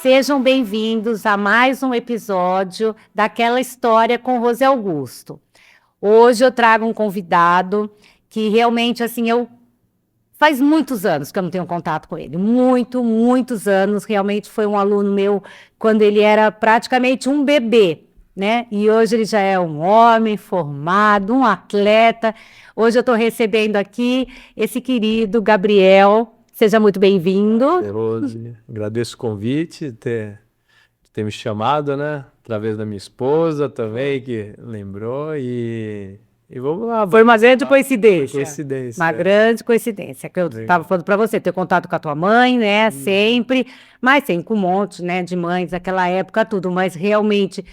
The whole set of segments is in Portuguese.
Sejam bem-vindos a mais um episódio daquela história com Rose Augusto. Hoje eu trago um convidado que realmente, assim, faz muitos anos que eu não tenho contato com ele. Muitos anos. Realmente foi um aluno meu quando ele era praticamente um bebê, né? E hoje ele já é um homem formado, um atleta. Hoje eu estou recebendo aqui esse querido Gabriel. Seja muito bem-vindo. Rose, agradeço o convite, de ter me chamado, né? Através da minha esposa também, que lembrou, e vamos lá. Foi uma grande coincidência. Coincidência. Uma grande coincidência, que eu estava falando para você, ter contato com a tua mãe, né, sempre, mas sempre com um monte, né, de mães daquela época, tudo, mas realmente,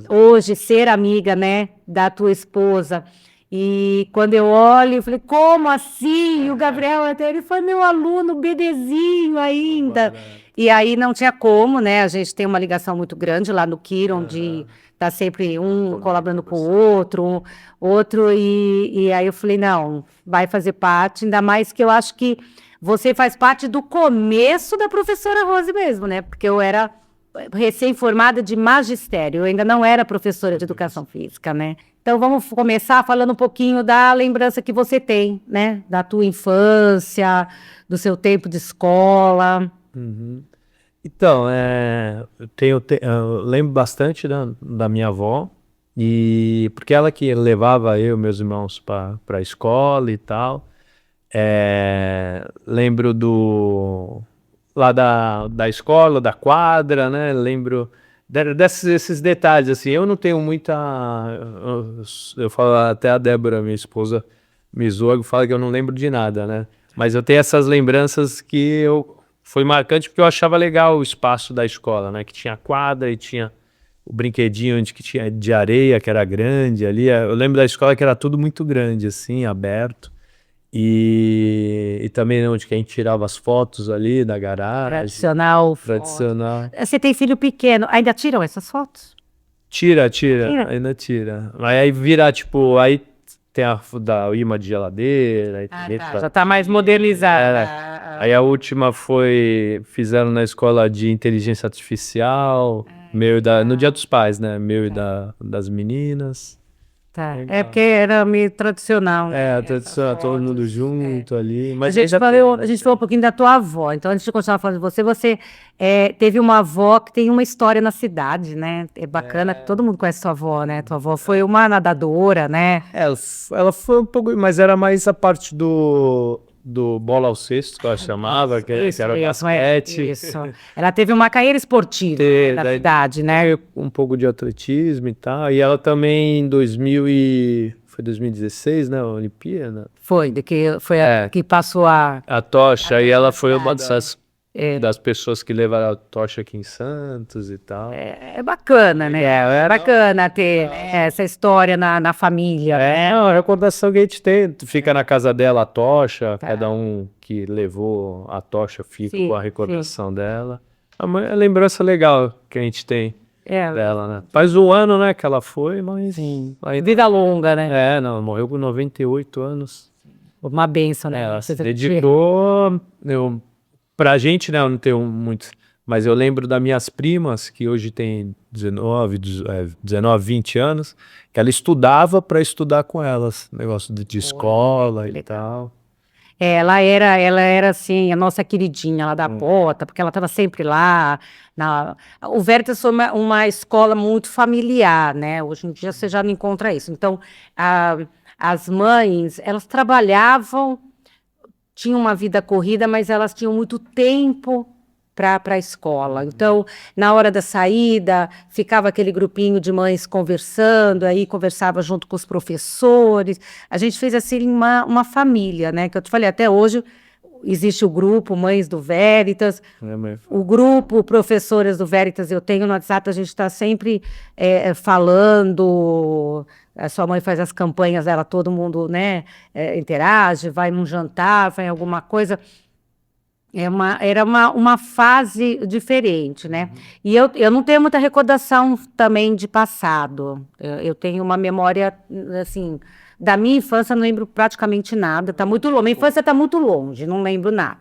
hoje, ser amiga, né, da tua esposa, e quando eu olho, eu falei, como assim? E o Gabriel até, ele foi meu aluno, bebezinho ainda. E aí não tinha como, né, a gente tem uma ligação muito grande lá no Kiron, de tá sempre um colaborando com o outro, e aí eu falei, não, vai fazer parte, ainda mais que eu acho que você faz parte do começo da professora Rose mesmo, né? Porque eu era recém-formada de magistério, eu ainda não era professora de educação física, né? Então vamos começar falando um pouquinho da lembrança que você tem, né? Da tua infância, do seu tempo de escola. Então, eu lembro bastante da minha avó, e porque ela que levava eu e meus irmãos para a escola e tal. Lembro lá da escola, da quadra, né? Lembro desses detalhes, assim. Eu não tenho muita... Eu falo, até a Débora, minha esposa, me zoa, fala que eu não lembro de nada, né? Mas eu tenho essas lembranças foi marcante porque eu achava legal o espaço da escola, né? Que tinha quadra e tinha o brinquedinho onde que tinha de areia, que era grande ali. Eu lembro da escola que era tudo muito grande, assim, aberto. E também onde que a gente tirava as fotos ali da garagem. Tradicional. Você tem filho pequeno, ainda tiram essas fotos? Tira, ainda tira. Aí vira, tipo, aí tem o imã de geladeira. Já tá mais modernizada. Aí a última fizeram na escola de inteligência artificial, no Dia dos Pais, né? Meu e das meninas. Tá. É porque era meio tradicional. A tradição, todo mundo junto ali. Mas a gente falou um pouquinho da tua avó. Então, antes de continuar falando de você teve uma avó que tem uma história na cidade, né? É bacana que todo mundo conhece tua avó, né? Tua avó foi uma nadadora, né? Ela foi um pouco, mas era mais a parte do bola ao cesto, que ela chamava, que era o basquete. Isso. Ela teve uma carreira esportiva na cidade, né? Um pouco de atletismo e tal. E ela também em foi 2016, né? A Olimpíada. Foi a que passou a tocha. E ela foi uma das pessoas que levaram a tocha aqui em Santos e tal. É bacana, né? É bacana ter essa história na família. É uma recordação que a gente tem. Fica na casa dela a tocha, cada um que levou a tocha fica com a recordação dela. É uma lembrança legal que a gente tem dela, né? Faz um ano, né, que ela foi, mas... Vida longa, né? Não, morreu com 98 anos. Uma bênção, né? Ela se dedicou... Pra gente, né, eu não tenho muito... Mas eu lembro das minhas primas, que hoje tem 19, 20 anos, que ela estudava para estudar com elas. Negócio de escola e tal. Ela era assim, a nossa queridinha lá da bota, porque ela estava sempre lá. O Veritas foi uma escola muito familiar, né? Hoje em dia você já não encontra isso. Então, as mães, elas trabalhavam, tinham uma vida corrida, mas elas tinham muito tempo para a escola. Então, na hora da saída, ficava aquele grupinho de mães conversando, aí conversava junto com os professores. A gente fez assim uma família, né? Que eu te falei, até hoje existe o grupo Mães do Veritas, o grupo Professoras do Veritas eu tenho no WhatsApp, a gente está sempre falando. A sua mãe faz as campanhas dela, todo mundo, né, interage, vai num jantar, vai em alguma coisa. Era uma fase diferente, né? E eu não tenho muita recordação também de passado. Eu tenho uma memória, assim, da minha infância, não lembro praticamente nada. Tá muito longe. Minha infância está muito longe, não lembro nada.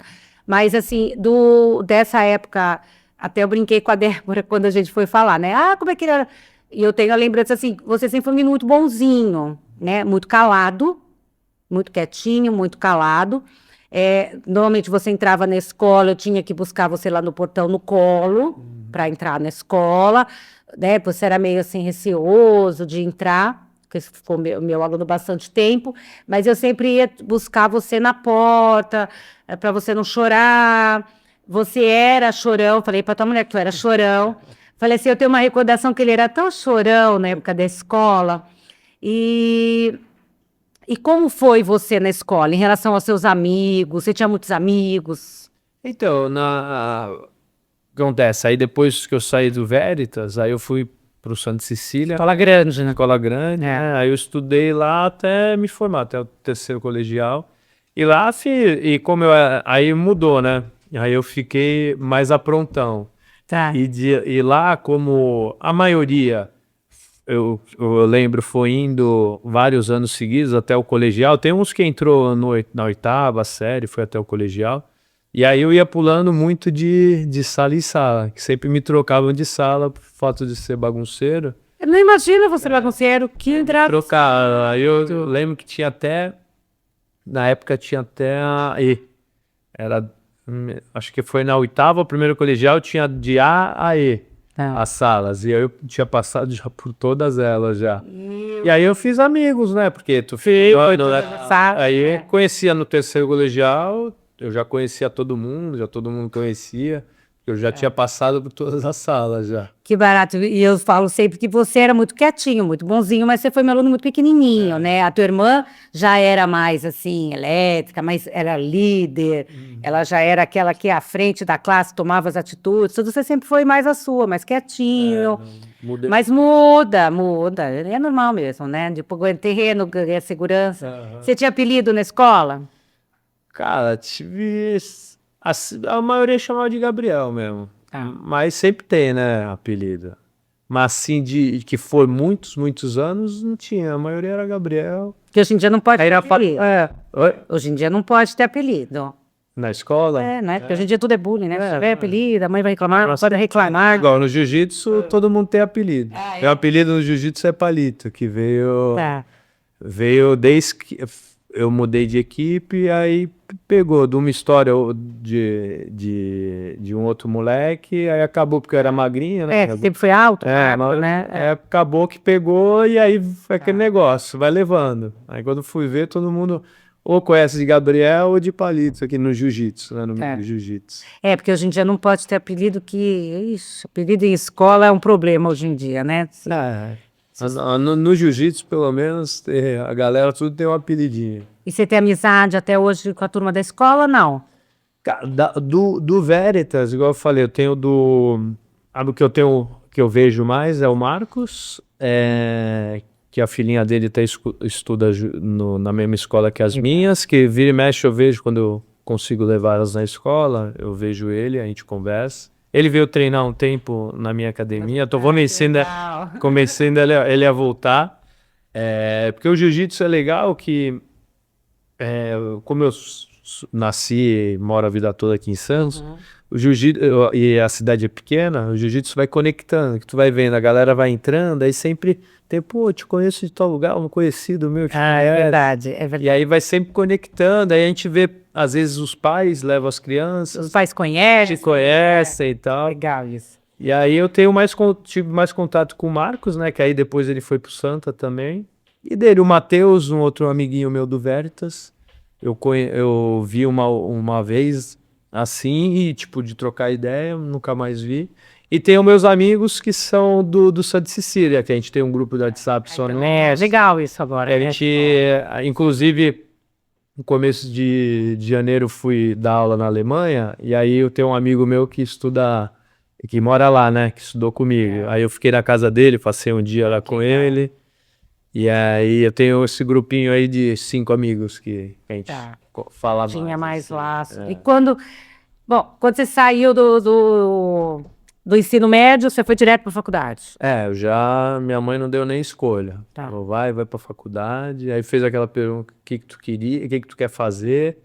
Mas, assim, dessa época Até eu brinquei com a Débora quando a gente foi falar, né? Ah, como é que ele era? E eu tenho a lembrança assim, você sempre foi muito bonzinho, né? Muito calado, muito quietinho, muito calado. Normalmente você entrava na escola, eu tinha que buscar você lá no portão no colo para entrar na escola, né? Você era meio assim receoso de entrar, porque você ficou meu aluno bastante tempo, mas eu sempre ia buscar você na porta, para você não chorar. Você era chorão, falei para tua mulher que tu era chorão. Falei assim, eu tenho uma recordação que ele era tão chorão na época da escola. E como foi você na escola, em relação aos seus amigos? Você tinha muitos amigos? Então, acontece, aí depois que eu saí do Veritas, aí eu fui pro Santa Cecília. Escola grande, né? Escola grande, né? Aí eu estudei lá até me formar, até o terceiro colegial. E lá, e como aí mudou, né? Aí eu fiquei mais aprontão. Tá. E lá, como a maioria, eu lembro, foi indo vários anos seguidos até o colegial. Tem uns que entrou na oitava série, foi até o colegial. E aí eu ia pulando muito de sala em sala, que sempre me trocavam de sala por fato de ser bagunceiro. Eu não imagino você bagunceiro, que engraçado. Trocar. Aí eu lembro que tinha até, na época tinha até era, acho que foi na oitava, o primeiro colegial, tinha de A a E. As salas, e aí eu tinha passado já por todas elas já. E aí eu fiz amigos, né? Porque tu fez. Aí conhecia no terceiro colegial, eu já conhecia todo mundo, já todo mundo conhecia. Eu já tinha passado por todas as salas já. Que barato. E eu falo sempre que você era muito quietinho, muito bonzinho, mas você foi meu aluno muito pequenininho, né? A tua irmã já era mais, assim, elétrica, mas era líder. Ela já era aquela que à frente da classe tomava as atitudes. Tudo você sempre foi mais a sua, mais quietinho. Mas muda. É normal mesmo, né? Depois ganha terreno, ganha segurança. Você tinha apelido na escola? Cara, tive... A maioria chamava de Gabriel mesmo. Mas sempre tem, né, apelido. Mas assim, que foi muitos anos, não tinha. A maioria era Gabriel. Que hoje em dia não pode ter apelido. Hoje em dia não pode ter apelido. Na escola? Né? Porque hoje em dia tudo é bullying, né? Se tiver apelido, a mãe vai reclamar, pode reclamar. Igual no jiu-jitsu, todo mundo tem apelido. Meu apelido no jiu-jitsu é Palito, que veio desde que eu mudei de equipe, aí pegou de uma história de um outro moleque, aí acabou porque eu era magrinho, né? Sempre foi alto, né? Acabou que pegou e aí foi aquele negócio, vai levando. Aí quando fui ver, todo mundo ou conhece de Gabriel ou de Palito aqui no jiu-jitsu, né? No jiu-jitsu. Porque hoje em dia não pode ter apelido apelido em escola é um problema hoje em dia, né? No jiu-jitsu, pelo menos, a galera tudo tem um apelidinho. E você tem amizade até hoje com a turma da escola, não? Do Veritas, igual eu falei, eu tenho do que eu vejo mais é o Marcos, que a filhinha dele estuda na mesma escola que as minhas, que vira e mexe eu vejo quando eu consigo levar elas na escola, eu vejo ele, a gente conversa. Ele veio treinar um tempo na minha academia, estou convencendo ele a voltar, porque o jiu-jitsu é legal que, como eu nasci e moro a vida toda aqui em Santos, o jiu-jitsu, e a cidade é pequena, o jiu-jitsu vai conectando, que tu vai vendo, a galera vai entrando, aí sempre tem, pô, te conheço de tal lugar, um conhecido meu. É verdade. E aí vai sempre conectando, aí a gente vê, às vezes os pais levam as crianças. Os pais conhecem. Te conhecem e tal. Legal isso. E aí eu tive mais contato com o Marcos, né, que aí depois ele foi pro Santa também. E dele, o Matheus, um outro amiguinho meu do Veritas, eu vi uma vez assim, e tipo, de trocar ideia, nunca mais vi. E tem os meus amigos que são do Santa Cecília, que a gente tem um grupo do WhatsApp só. Legal isso agora. A gente, inclusive, no começo de janeiro fui dar aula na Alemanha, e aí eu tenho um amigo meu que mora lá, né, que estudou comigo. Aí eu fiquei na casa dele, passei um dia lá com ele. E aí eu tenho esse grupinho aí de 5 amigos que a gente fala mais. Tinha mais laço. E quando você saiu do ensino médio, você foi direto para a faculdade? Minha mãe não deu nem escolha. Falou, vai para a faculdade. Aí fez aquela pergunta, o que tu queria, o que tu quer fazer?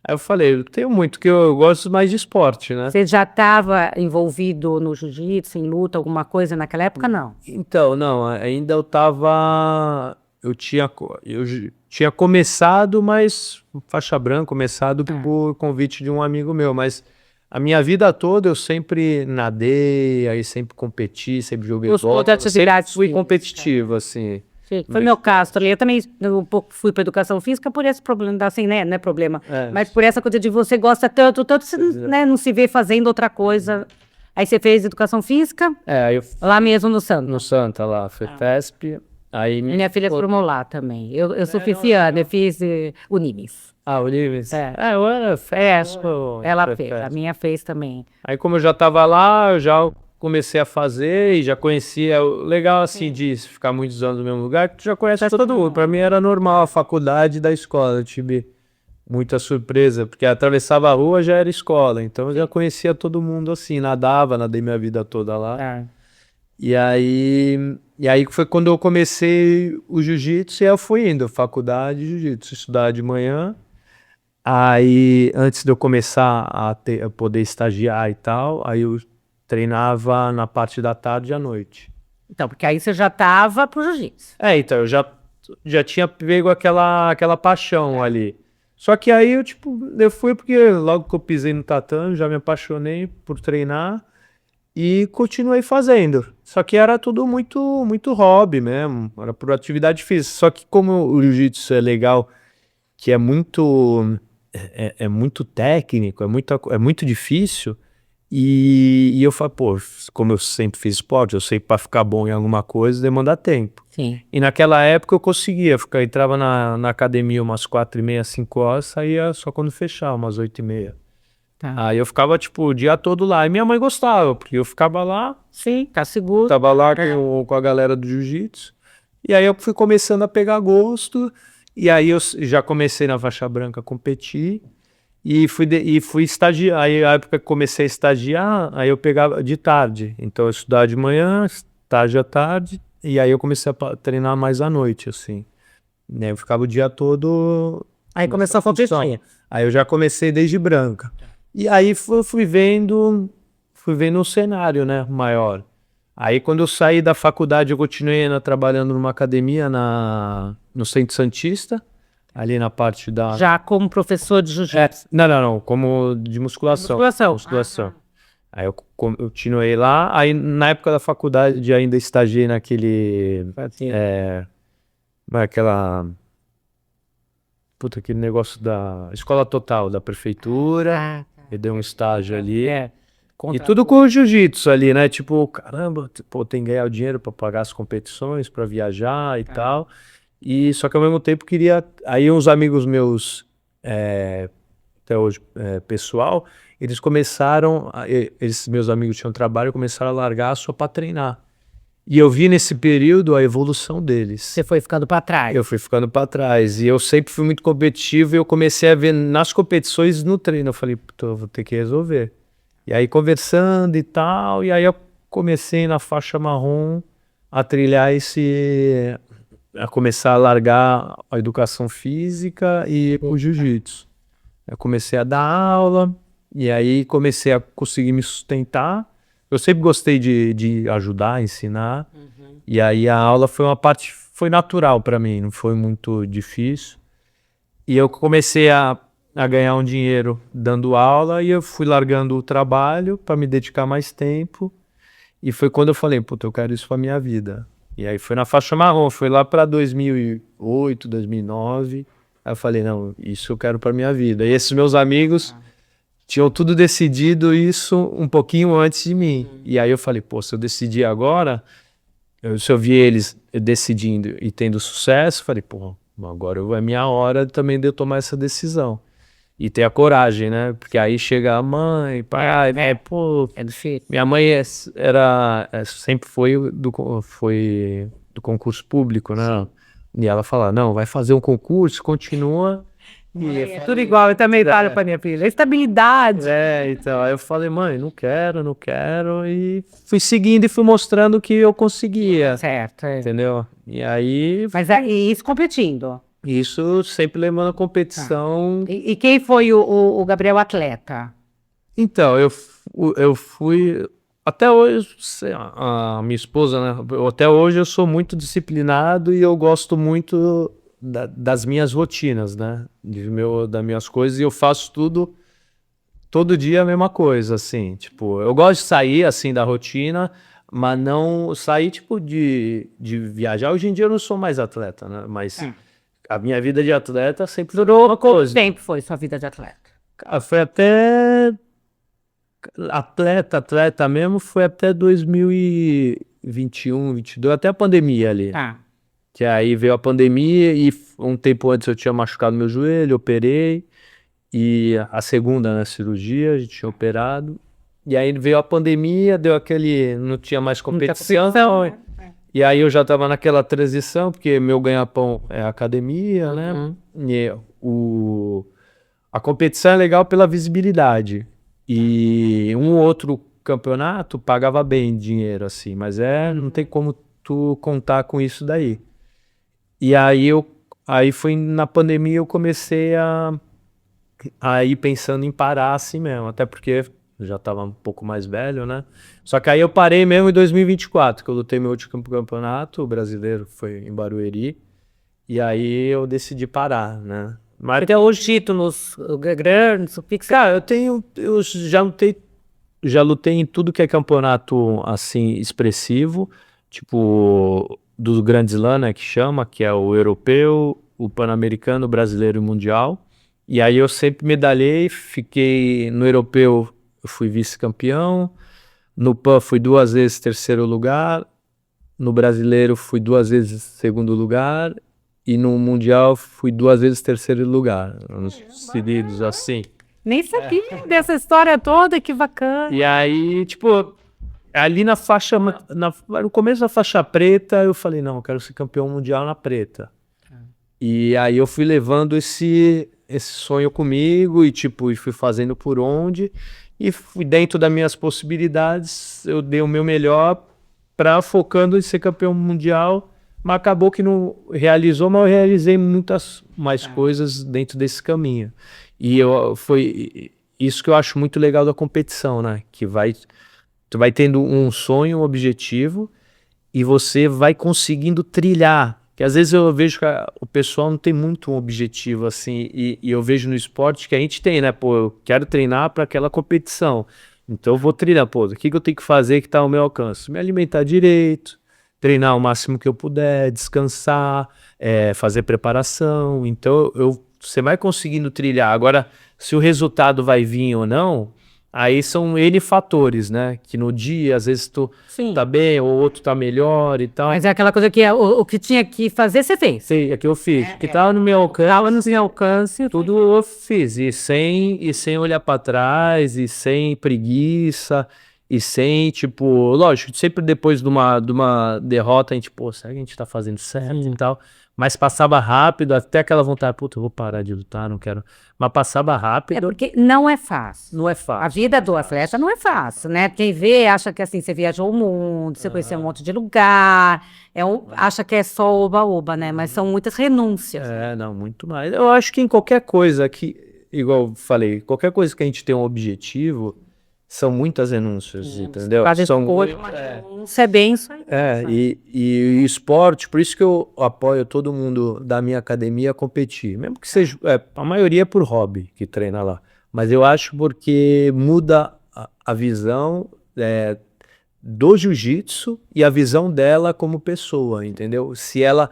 Aí eu falei, eu tenho muito, que eu gosto mais de esporte, né? Você já estava envolvido no jiu-jitsu, em luta, alguma coisa naquela época? Não. Então, não, ainda eu tava. Eu tinha começado, mas faixa branca, começado por convite de um amigo meu, mas a minha vida toda eu sempre nadei, aí sempre competi, sempre joguei Gostou bola, de sempre atividades fui físicas. competitivo, assim. Sim, foi meu caso também. Eu também um pouco fui para educação física por esse problema, assim, né? Não é problema. Mas por essa coisa de você gosta tanto, você né, não se vê fazendo outra coisa. Aí você fez educação física Aí eu lá mesmo no Santa. no Santa lá, FETESP, aí Minha filha formou lá também. Eu sou pisciana, eu fiz Unimes. o Nives. É. Eu era Ela fez, a minha fez também. Aí como eu já tava lá, eu já comecei a fazer e já conhecia. O legal assim de ficar muitos anos no mesmo lugar, que tu já conhece todo mundo. Pra mim era normal a faculdade da escola. Eu tive muita surpresa, porque atravessava a rua já era escola, então eu já conhecia todo mundo assim, nadei minha vida toda lá. E aí foi quando eu comecei o jiu-jitsu e eu fui indo, faculdade de jiu-jitsu, estudar de manhã. Aí, antes de eu começar a poder estagiar e tal, aí eu treinava na parte da tarde e à noite. Então, porque aí você já estava pro jiu-jitsu. Então, eu já tinha pego aquela paixão ali. Só que aí eu fui porque logo que eu pisei no tatame, já me apaixonei por treinar e continuei fazendo. Só que era tudo muito, muito hobby mesmo, era por atividade física. Só que como o jiu-jitsu é legal, que é muito técnico, é muito difícil. E eu falo, pô, como eu sempre fiz esporte, eu sei que para ficar bom em alguma coisa demanda tempo. Sim. E naquela época eu conseguia, entrava na academia umas 4h30, 5 horas, saía só quando fechava, umas 8h30. Tá. Aí eu ficava, o dia todo lá. E minha mãe gostava, porque eu ficava lá, Sim, tá seguro. tava lá com a galera do jiu-jitsu. E aí eu fui começando a pegar gosto. E aí eu já comecei na faixa branca a competir. E fui estagiar. Aí a época que comecei a estagiar, aí eu pegava de tarde. Então eu estudava de manhã, estágio à tarde. E aí eu comecei a treinar mais à noite, assim. Né? Eu ficava o dia todo. Aí começou a competir. Aí eu já comecei desde branca. E aí fui vendo um cenário, né, maior. Aí quando eu saí da faculdade, eu continuei trabalhando numa academia no Centro Santista, ali na parte da... Já como professor de jiu-jitsu. Não, como de musculação. Musculação. Aí eu continuei lá, aí na época da faculdade ainda estagiei naquele... aquela... Puta, aquele negócio da Escola Total da prefeitura, e dei um estágio ali. E tudo com o jiu-jitsu ali, né? Tipo, caramba, pô, tem que ganhar o dinheiro pra pagar as competições, pra viajar e tal. E só que ao mesmo tempo queria... Aí uns amigos meus, até hoje, pessoal, eles começaram... Esses meus amigos tinham trabalho, começaram a largar só pra treinar. E eu vi nesse período a evolução deles. Você foi ficando para trás. Eu fui ficando para trás. E eu sempre fui muito competitivo e eu comecei a ver nas competições no treino. Eu falei, eu vou ter que resolver. E aí conversando e tal, e aí eu comecei na faixa marrom a trilhar a começar a largar a educação física e o jiu-jitsu. Eu comecei a dar aula, e aí comecei a conseguir me sustentar. Eu sempre gostei de ajudar, ensinar, e aí a aula foi uma parte, foi natural para mim, não foi muito difícil. E eu comecei a ganhar um dinheiro dando aula e eu fui largando o trabalho para me dedicar mais tempo. E foi quando eu falei, puta, eu quero isso pra minha vida. E aí foi na faixa marrom, foi lá para 2008, 2009. Aí eu falei, não, isso eu quero pra minha vida. E esses meus amigos tinham tudo decidido isso um pouquinho antes de mim. E aí eu falei, pô, se eu decidir agora, se eu vi eles decidindo e tendo sucesso, falei, pô, agora é minha hora também de eu tomar essa decisão. E ter a coragem, né? Porque aí chega a mãe, pai, pô... É difícil. Minha mãe sempre foi do concurso público, né? E ela fala, não, vai fazer um concurso, continua... É tudo igual, eu também falo para minha filha. Estabilidade. Então, aí eu falei, mãe, não quero, e fui seguindo e fui mostrando que eu conseguia, Certo. entendeu? E aí... Mas é isso competindo. Isso sempre levando a competição. E quem foi o Gabriel atleta? Então, eu fui. Até hoje, a minha esposa, né? Até hoje eu sou muito disciplinado e eu gosto muito das minhas rotinas, né? Das minhas coisas, e eu faço tudo, todo dia a mesma coisa, assim. Tipo, eu gosto de sair, assim, da rotina, mas não sair, tipo, de viajar. Hoje em dia eu não sou mais atleta, né? Mas a minha vida de atleta sempre durou uma Quanto coisa. tempo foi sua vida de atleta? Cara, foi até. Atleta mesmo, foi até 2021, 22, até a pandemia ali. Tá. Que aí veio a pandemia e um tempo antes eu tinha machucado meu joelho, operei. E a segunda, né, cirurgia, a gente tinha operado. E aí veio a pandemia, deu aquele. Não tinha mais competição. E aí eu já tava naquela transição, porque meu ganha-pão é a academia, né? E a competição é legal pela visibilidade. E um outro campeonato pagava bem dinheiro, assim, mas não tem como tu contar com isso daí. E aí foi na pandemia eu comecei a ir pensando em parar assim mesmo, até porque eu já tava um pouco mais velho, né? Só que aí eu parei mesmo em 2024, que eu lutei meu último campeonato, o brasileiro foi em Barueri, e aí eu decidi parar, né? Mas Até hoje títulos grandes, o que você... cara, eu já lutei em tudo que é campeonato, assim, expressivo, tipo, dos Grand Slam, né, que chama, que é o europeu, o pan-americano, o brasileiro e o mundial. E aí eu sempre medalhei, fiquei no europeu, eu fui vice-campeão, no PAN fui 2 vezes terceiro lugar, no brasileiro fui 2 vezes segundo lugar, e no mundial fui 2 vezes terceiro lugar, anos seguidos, assim. Nem sabia dessa história toda, que bacana. E aí, tipo, ali na faixa, no começo da faixa preta, eu falei, não, eu quero ser campeão mundial na preta. E aí eu fui levando esse sonho comigo e, tipo, e fui fazendo por onde. E fui dentro das minhas possibilidades, eu dei o meu melhor para focando em ser campeão mundial. Mas acabou que não realizou, mas eu realizei muitas mais coisas dentro desse caminho. E foi isso que eu acho muito legal da competição, né? Que tu vai tendo um sonho, um objetivo, e você vai conseguindo trilhar. Que às vezes eu vejo que o pessoal não tem muito um objetivo assim, e eu vejo no esporte que a gente tem, né? Pô, eu quero treinar para aquela competição. Então eu vou treinar, pô, o que eu tenho que fazer que tá ao meu alcance? Me alimentar direito, treinar o máximo que eu puder, descansar, fazer preparação. Então você vai conseguindo trilhar. Agora, se o resultado vai vir ou não, aí são N fatores, né? Que no dia, às vezes tu tá bem, ou outro tá melhor e tal. Mas é aquela coisa que o que tinha que fazer, você fez. Sei, é que eu fiz. Que tava no meu alcance. Tava no seu alcance. Tudo eu fiz. E sem olhar pra trás, e sem preguiça, e sem, tipo, lógico, sempre depois de uma derrota, a gente, pô, será que a gente tá fazendo certo e tal? Mas passava rápido, até aquela vontade, puta, eu vou parar de lutar, não quero. Mas passava rápido. É porque não é fácil. Não é A fácil. vida do atleta não é fácil, né? Quem vê acha que assim, você viajou o mundo, você conheceu um monte de lugar, acha que é só oba-oba, né? Mas são muitas renúncias. Não, muito mais. Eu acho que em qualquer coisa igual eu falei, qualquer coisa que a gente tem um objetivo, são muitas renúncias, entendeu? Fazer São, escolha, uma renúncia é bem isso aí. e esporte, por isso que eu apoio todo mundo da minha academia a competir. Mesmo que seja, a maioria é por hobby que treina lá. Mas eu acho porque muda a visão do jiu-jitsu e a visão dela como pessoa, entendeu? Se ela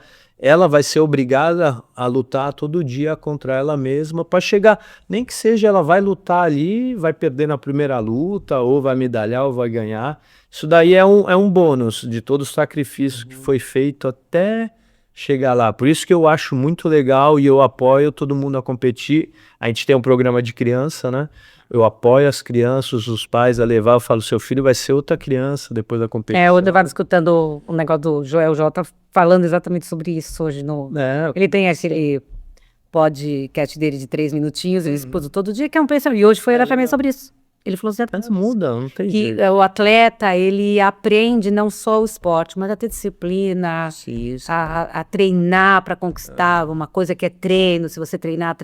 vai ser obrigada a lutar todo dia contra ela mesma para chegar, nem que seja ela vai lutar ali, vai perder na primeira luta, ou vai medalhar, ou vai ganhar. Isso daí é um bônus de todo o sacrifício que foi feito até chegar lá. Por isso que eu acho muito legal e eu apoio todo mundo a competir. A gente tem um programa de criança, né? Eu apoio as crianças, os pais a levar, eu falo, seu filho vai ser outra criança depois da competição. Eu estava escutando o negócio do Joel J falando exatamente sobre isso hoje. Ele tem esse podcast dele de 3 minutinhos, ele expôs todo dia, que é um pensamento. E hoje foi exatamente sobre isso. Ele falou assim, Mas muda, não tem que jeito. o atleta, ele aprende não só o esporte, mas a ter disciplina, a treinar para conquistar uma coisa que é treino. Se você treinar,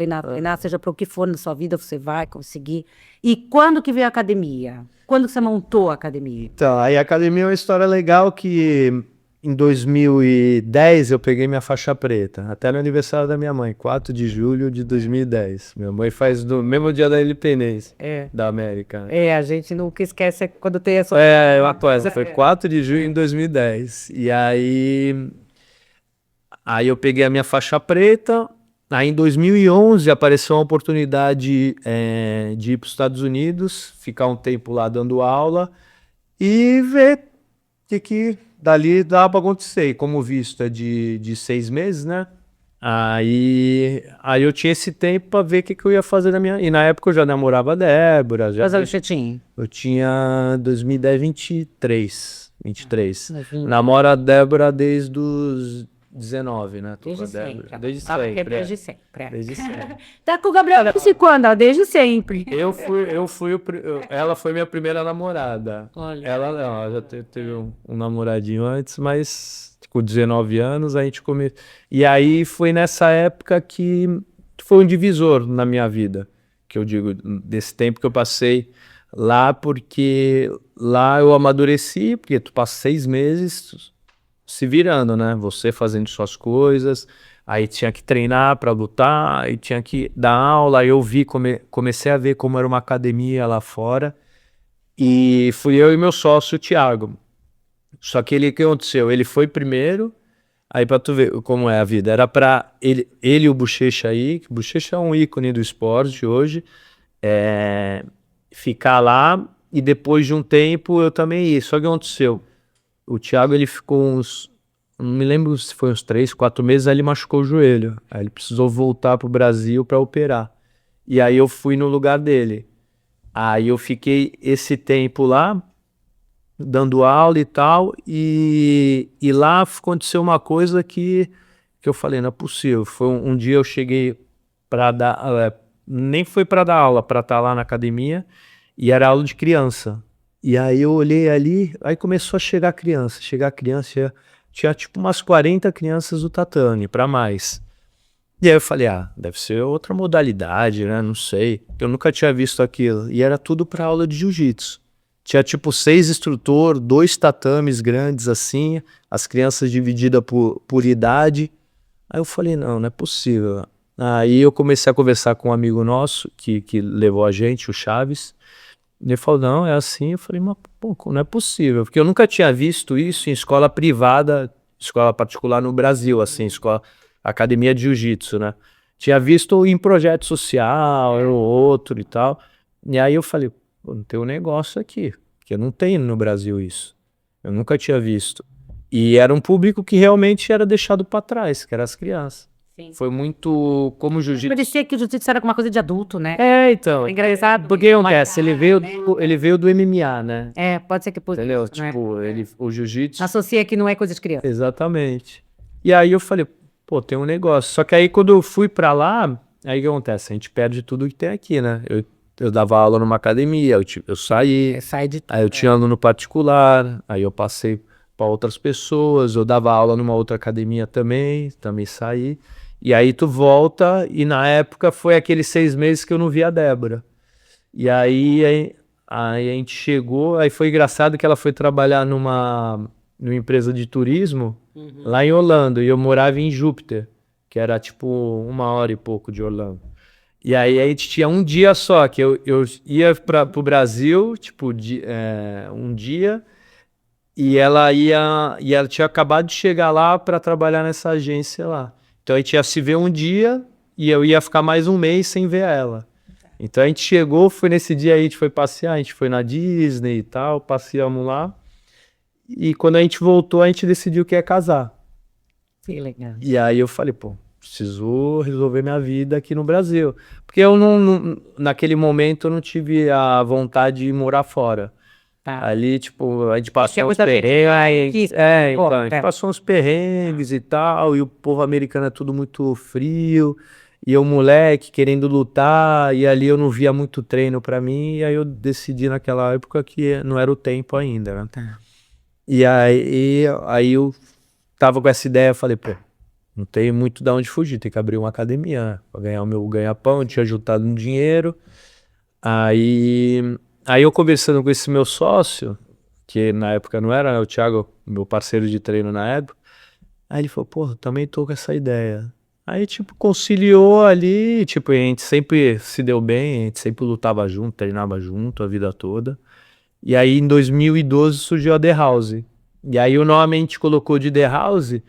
seja para o que for na sua vida, você vai conseguir. E quando que veio a academia? Quando que você montou a academia? Então, aí a academia é uma história legal que em 2010 eu peguei minha faixa preta, até no aniversário da minha mãe, 4 de julho de 2010. Minha mãe faz no mesmo dia da independência da América. A gente nunca esquece quando tem essa... Uma coisa, foi 4 de julho em 2010. E aí eu peguei a minha faixa preta. Aí em 2011 apareceu uma oportunidade de ir para os Estados Unidos, ficar um tempo lá dando aula e ver o que dali dava para acontecer. E como visto é de 6 meses, né? Aí eu tinha esse tempo para ver o que eu ia fazer na minha... E na época eu já namorava a Débora. Quantos anos você tinha? Eu tinha 2010, 23. Namoro a Débora desde os 19, né? Tô com a Débora. Desde sempre. Desde sempre. Desde sempre. Tá com o Gabriel desde quando? Desde sempre. Ela foi minha primeira namorada. Olha. Ela já teve um namoradinho antes, mas com 19 anos a gente começou. E aí foi nessa época que foi um divisor na minha vida, que eu digo, desse tempo que eu passei lá, porque lá eu amadureci, porque tu passa 6 meses se virando, né? Você fazendo suas coisas, aí tinha que treinar para lutar, aí tinha que dar aula, aí eu comecei a ver como era uma academia lá fora, e fui eu e meu sócio, o Thiago. Só que o que aconteceu? Ele foi primeiro, aí pra tu ver como é a vida, era pra ele e o Bochecha aí, que o Bochecha é um ícone do esporte hoje, ficar lá, e depois de um tempo eu também ia. Só que o que aconteceu? O Thiago, ele ficou não me lembro se foi uns 3, 4 meses, aí ele machucou o joelho. Aí ele precisou voltar pro Brasil para operar. E aí eu fui no lugar dele. Aí eu fiquei esse tempo lá, dando aula e tal, e lá aconteceu uma coisa que eu falei, não é possível. Foi um dia eu cheguei para dar, nem foi para dar aula, para estar lá na academia, e era aula de criança. E aí eu olhei ali, aí começou a chegar criança, tinha tipo umas 40 crianças do tatame, para mais. E aí eu falei, deve ser outra modalidade, né, não sei, eu nunca tinha visto aquilo, e era tudo para aula de jiu-jitsu. Tinha tipo 6 instrutores, 2 tatames grandes assim, as crianças divididas por idade. Aí eu falei, não é possível. Aí eu comecei a conversar com um amigo nosso, que levou a gente, o Chaves. Ele falou, não, é assim. Eu falei, mas pô, não é possível. Porque eu nunca tinha visto isso em escola privada, escola particular no Brasil, assim, academia de jiu-jitsu, né? Tinha visto em projeto social, ou outro e tal. E aí eu falei, pô, não tem um negócio aqui, porque não tem no Brasil isso. Eu nunca tinha visto. E era um público que realmente era deixado para trás, que eram as crianças. Sim. Foi muito como o jiu-jitsu. Parecia que o jiu-jitsu era uma coisa de adulto, né? Então. É engraçado. Porque acontece, ele veio do MMA, né? Pode ser que... Entendeu? Tipo, o jiu-jitsu... Associa que não é coisa de criança. Exatamente. E aí eu falei, pô, tem um negócio. Só que aí quando eu fui pra lá, aí o que acontece? A gente perde tudo que tem aqui, né? Eu dava aula numa academia, eu saí, aí eu tinha aluno particular, aí eu passei para outras pessoas, eu dava aula numa outra academia também saí. E aí tu volta, e na época foi aqueles 6 meses que eu não via a Débora. E aí a gente chegou, aí foi engraçado que ela foi trabalhar numa empresa de turismo, lá em Orlando, e eu morava em Júpiter, que era tipo 1 hora e pouco de Orlando. E aí a gente tinha um dia só, que eu ia pro Brasil, tipo, um dia, e ela tinha acabado de chegar lá para trabalhar nessa agência lá. Então a gente ia se ver um dia, e eu ia ficar mais um mês sem ver ela. Então a gente chegou, foi nesse dia aí, a gente foi passear, a gente foi na Disney e tal, passeamos lá. E quando a gente voltou, a gente decidiu que ia casar. Que legal. E aí eu falei, pô, preciso resolver minha vida aqui no Brasil. Porque naquele momento eu não tive a vontade de morar fora. Ali, tipo, a gente passou uns perrengues. Então, a gente passou uns perrengues e tal, e o povo americano é tudo muito frio. E eu, moleque, querendo lutar, e ali eu não via muito treino pra mim, e aí eu decidi naquela época que não era o tempo ainda, né? Tá. E aí eu tava com essa ideia, falei, pô, não tem muito de onde fugir, tem que abrir uma academia, né? Pra ganhar o meu ganha-pão, eu tinha juntado um dinheiro. Aí eu conversando com esse meu sócio, que na época não era, né, o Thiago, meu parceiro de treino na época, aí ele falou, pô, também tô com essa ideia. Aí, tipo, conciliou ali, tipo, a gente sempre se deu bem, a gente sempre lutava junto, treinava junto a vida toda. E aí, em 2012, surgiu a The House. E aí, o nome a gente colocou de The House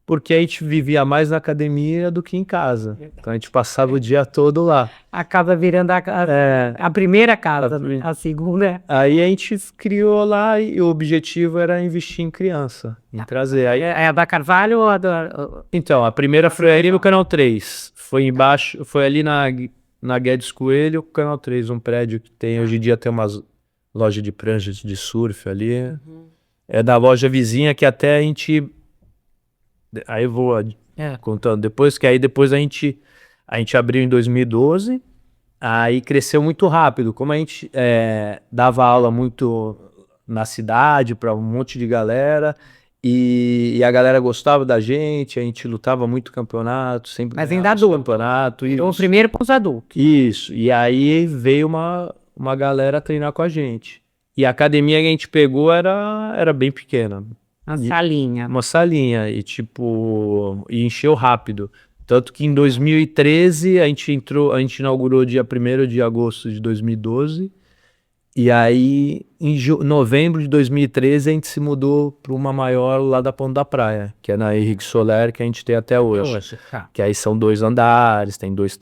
porque a gente vivia mais na academia do que em casa. Então, a gente passava o dia todo lá. Acaba virando a primeira casa, né? A segunda é... Aí a gente criou lá e o objetivo era investir em criança, em trazer. Aí, É a da Carvalho ou a da... então, a primeira foi ali no Canal 3. Foi embaixo, foi ali na Guedes Coelho, Canal 3, um prédio que tem, hoje em dia tem umas lojas de pranchas de surf ali. É da loja vizinha que até a gente... Aí eu vou contando depois, que aí depois a gente abriu em 2012, aí cresceu muito rápido. Como a gente dava aula muito na cidade para um monte de galera, e a galera gostava da gente, a gente lutava muito campeonato, sempre Mas ganhava ainda os adulto. campeonato. O primeiro para os adultos. Isso, e aí veio uma galera treinar com a gente. E a academia que a gente pegou era bem pequena. A salinha. Uma salinha, e tipo, e encheu rápido. Tanto que em 2013 a gente inaugurou dia 1º de agosto de 2012. E aí, em novembro de 2013, a gente se mudou para uma maior lá da Ponta da Praia, que é na Henrique Soler, que a gente tem até hoje. Que aí são 2 andares, tem dois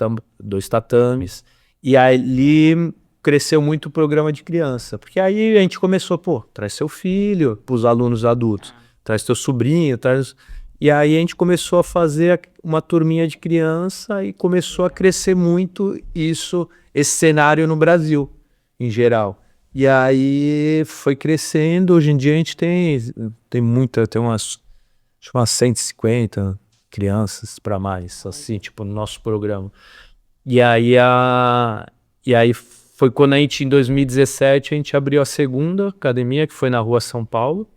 tatames. E ali cresceu muito o programa de criança. Porque aí a gente começou, pô, traz seu filho para os alunos adultos, traz teu sobrinho, traz... E aí a gente começou a fazer uma turminha de criança e começou a crescer muito esse cenário no Brasil, em geral. E aí foi crescendo, hoje em dia a gente tem umas 150 crianças para mais, assim, tipo, no nosso programa. E aí foi quando em 2017, a gente abriu a segunda academia, que foi na Rua São Paulo.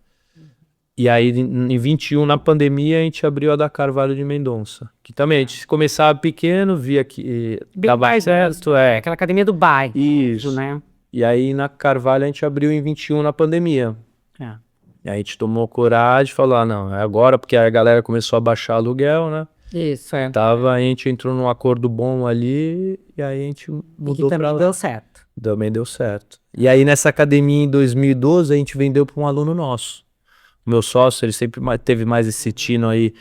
E aí, em 21, na pandemia, a gente abriu a da Carvalho de Mendonça. Que também, a gente começava pequeno, via que dava certo. Aquela academia do bairro. Isso. Né? E aí, na Carvalho, a gente abriu em 21, na pandemia. E aí, a gente tomou coragem e falou, não, é agora, porque a galera começou a baixar aluguel, né? Isso, A gente entrou num acordo bom ali, e aí a gente mudou pra lá. Também deu certo. Também deu certo. E aí, nessa academia, em 2012, a gente vendeu para um aluno nosso. O meu sócio, ele sempre teve mais esse tino aí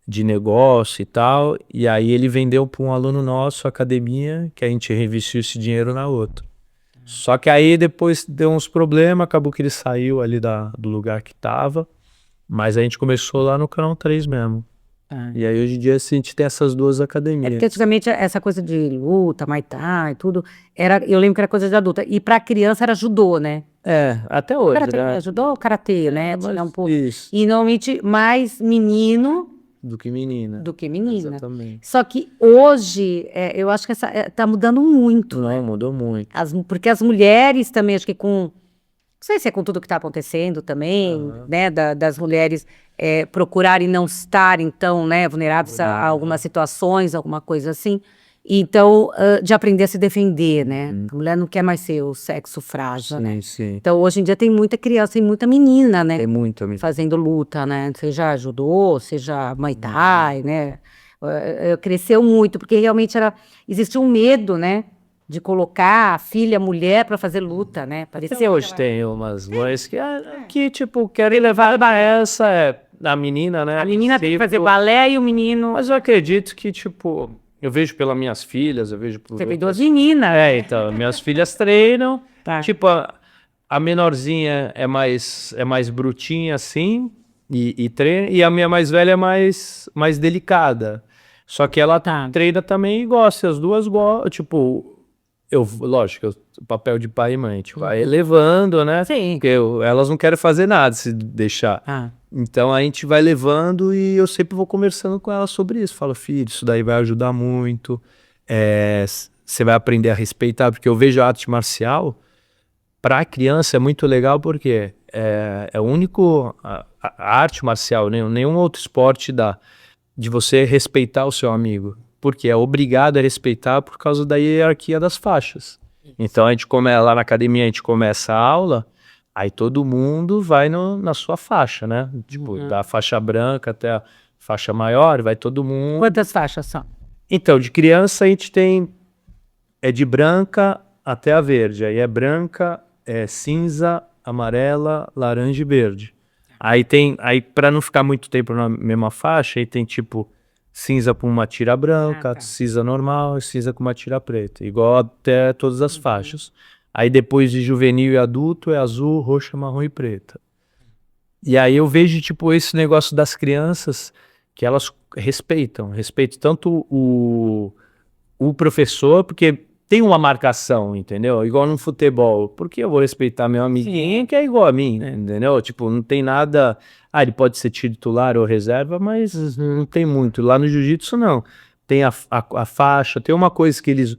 de negócio e tal, e aí ele vendeu para um aluno nosso a academia, que a gente reinvestiu esse dinheiro na outra. Só que aí depois deu uns problemas, acabou que ele saiu ali do lugar que tava, mas a gente começou lá no Canal 3 mesmo. E aí hoje em dia a gente tem essas 2 academias. Porque antigamente essa coisa de luta, Muay Thai, tudo, eu lembro que era coisa de adulta. E pra criança era judô, né? Até hoje, Karatê, judô ou karatê, né? Tinha um pouco. Isso. E normalmente mais menino Do que menina. Exatamente. Só que hoje, eu acho que tá mudando muito. Não, mudou muito. Porque as mulheres também, acho que não sei se é com tudo que está acontecendo também, né, das mulheres procurarem não estarem tão, né, vulneráveis a algumas situações, alguma coisa assim. Então, de aprender a se defender, né? A mulher não quer mais ser o sexo frágil, né? Sim. Então, hoje em dia tem muita criança e muita menina, né? Tem muita menina. Fazendo luta, né? Seja judô, seja Muay Thai, né? Cresceu muito, porque realmente existia um medo, né? De colocar a filha, mulher, para fazer luta, né? Até hoje tem umas mães que tipo, querem levar a menina, né? A menina tem que fazer balé e o menino... Mas eu acredito que, tipo, eu vejo pelas minhas filhas, eu vejo por... Você tem 2 meninas. Então, minhas filhas treinam, tipo, a menorzinha é mais brutinha, assim, e treina, e a minha mais velha é mais delicada. Só que ela treina também e gosta, as duas gostam, tipo... lógico, o papel de pai e mãe, tipo, vai levando, né? Sim. Porque elas não querem fazer nada se deixar. Então a gente vai levando e eu sempre vou conversando com elas sobre isso. Falo, filho, isso daí vai ajudar muito. você vai aprender a respeitar, porque eu vejo a arte marcial, para a criança é muito legal, porque é o único, a arte marcial, nenhum outro esporte dá, de você respeitar o seu amigo, porque é obrigado a respeitar por causa da hierarquia das faixas. Então a gente lá na academia, a gente começa a aula, aí todo mundo vai na sua faixa, né? Tipo, da faixa branca até a faixa maior, vai todo mundo. Quantas faixas são? Então, de criança a gente tem, de branca até a verde, aí é branca, cinza, amarela, laranja e verde. Aí para não ficar muito tempo na mesma faixa, aí tem tipo cinza com uma tira branca, cinza normal e cinza com uma tira preta, igual até todas as faixas. Aí depois de juvenil e adulto é azul, roxa, marrom e preta. E aí eu vejo tipo esse negócio das crianças que elas respeitam tanto o professor, porque tem uma marcação, entendeu? Igual no futebol. Por que eu vou respeitar meu amiguinho que é igual a mim, né? Entendeu? Tipo, não tem nada... ele pode ser titular ou reserva, mas não tem muito. Lá no jiu-jitsu, não. Tem a faixa, tem uma coisa que eles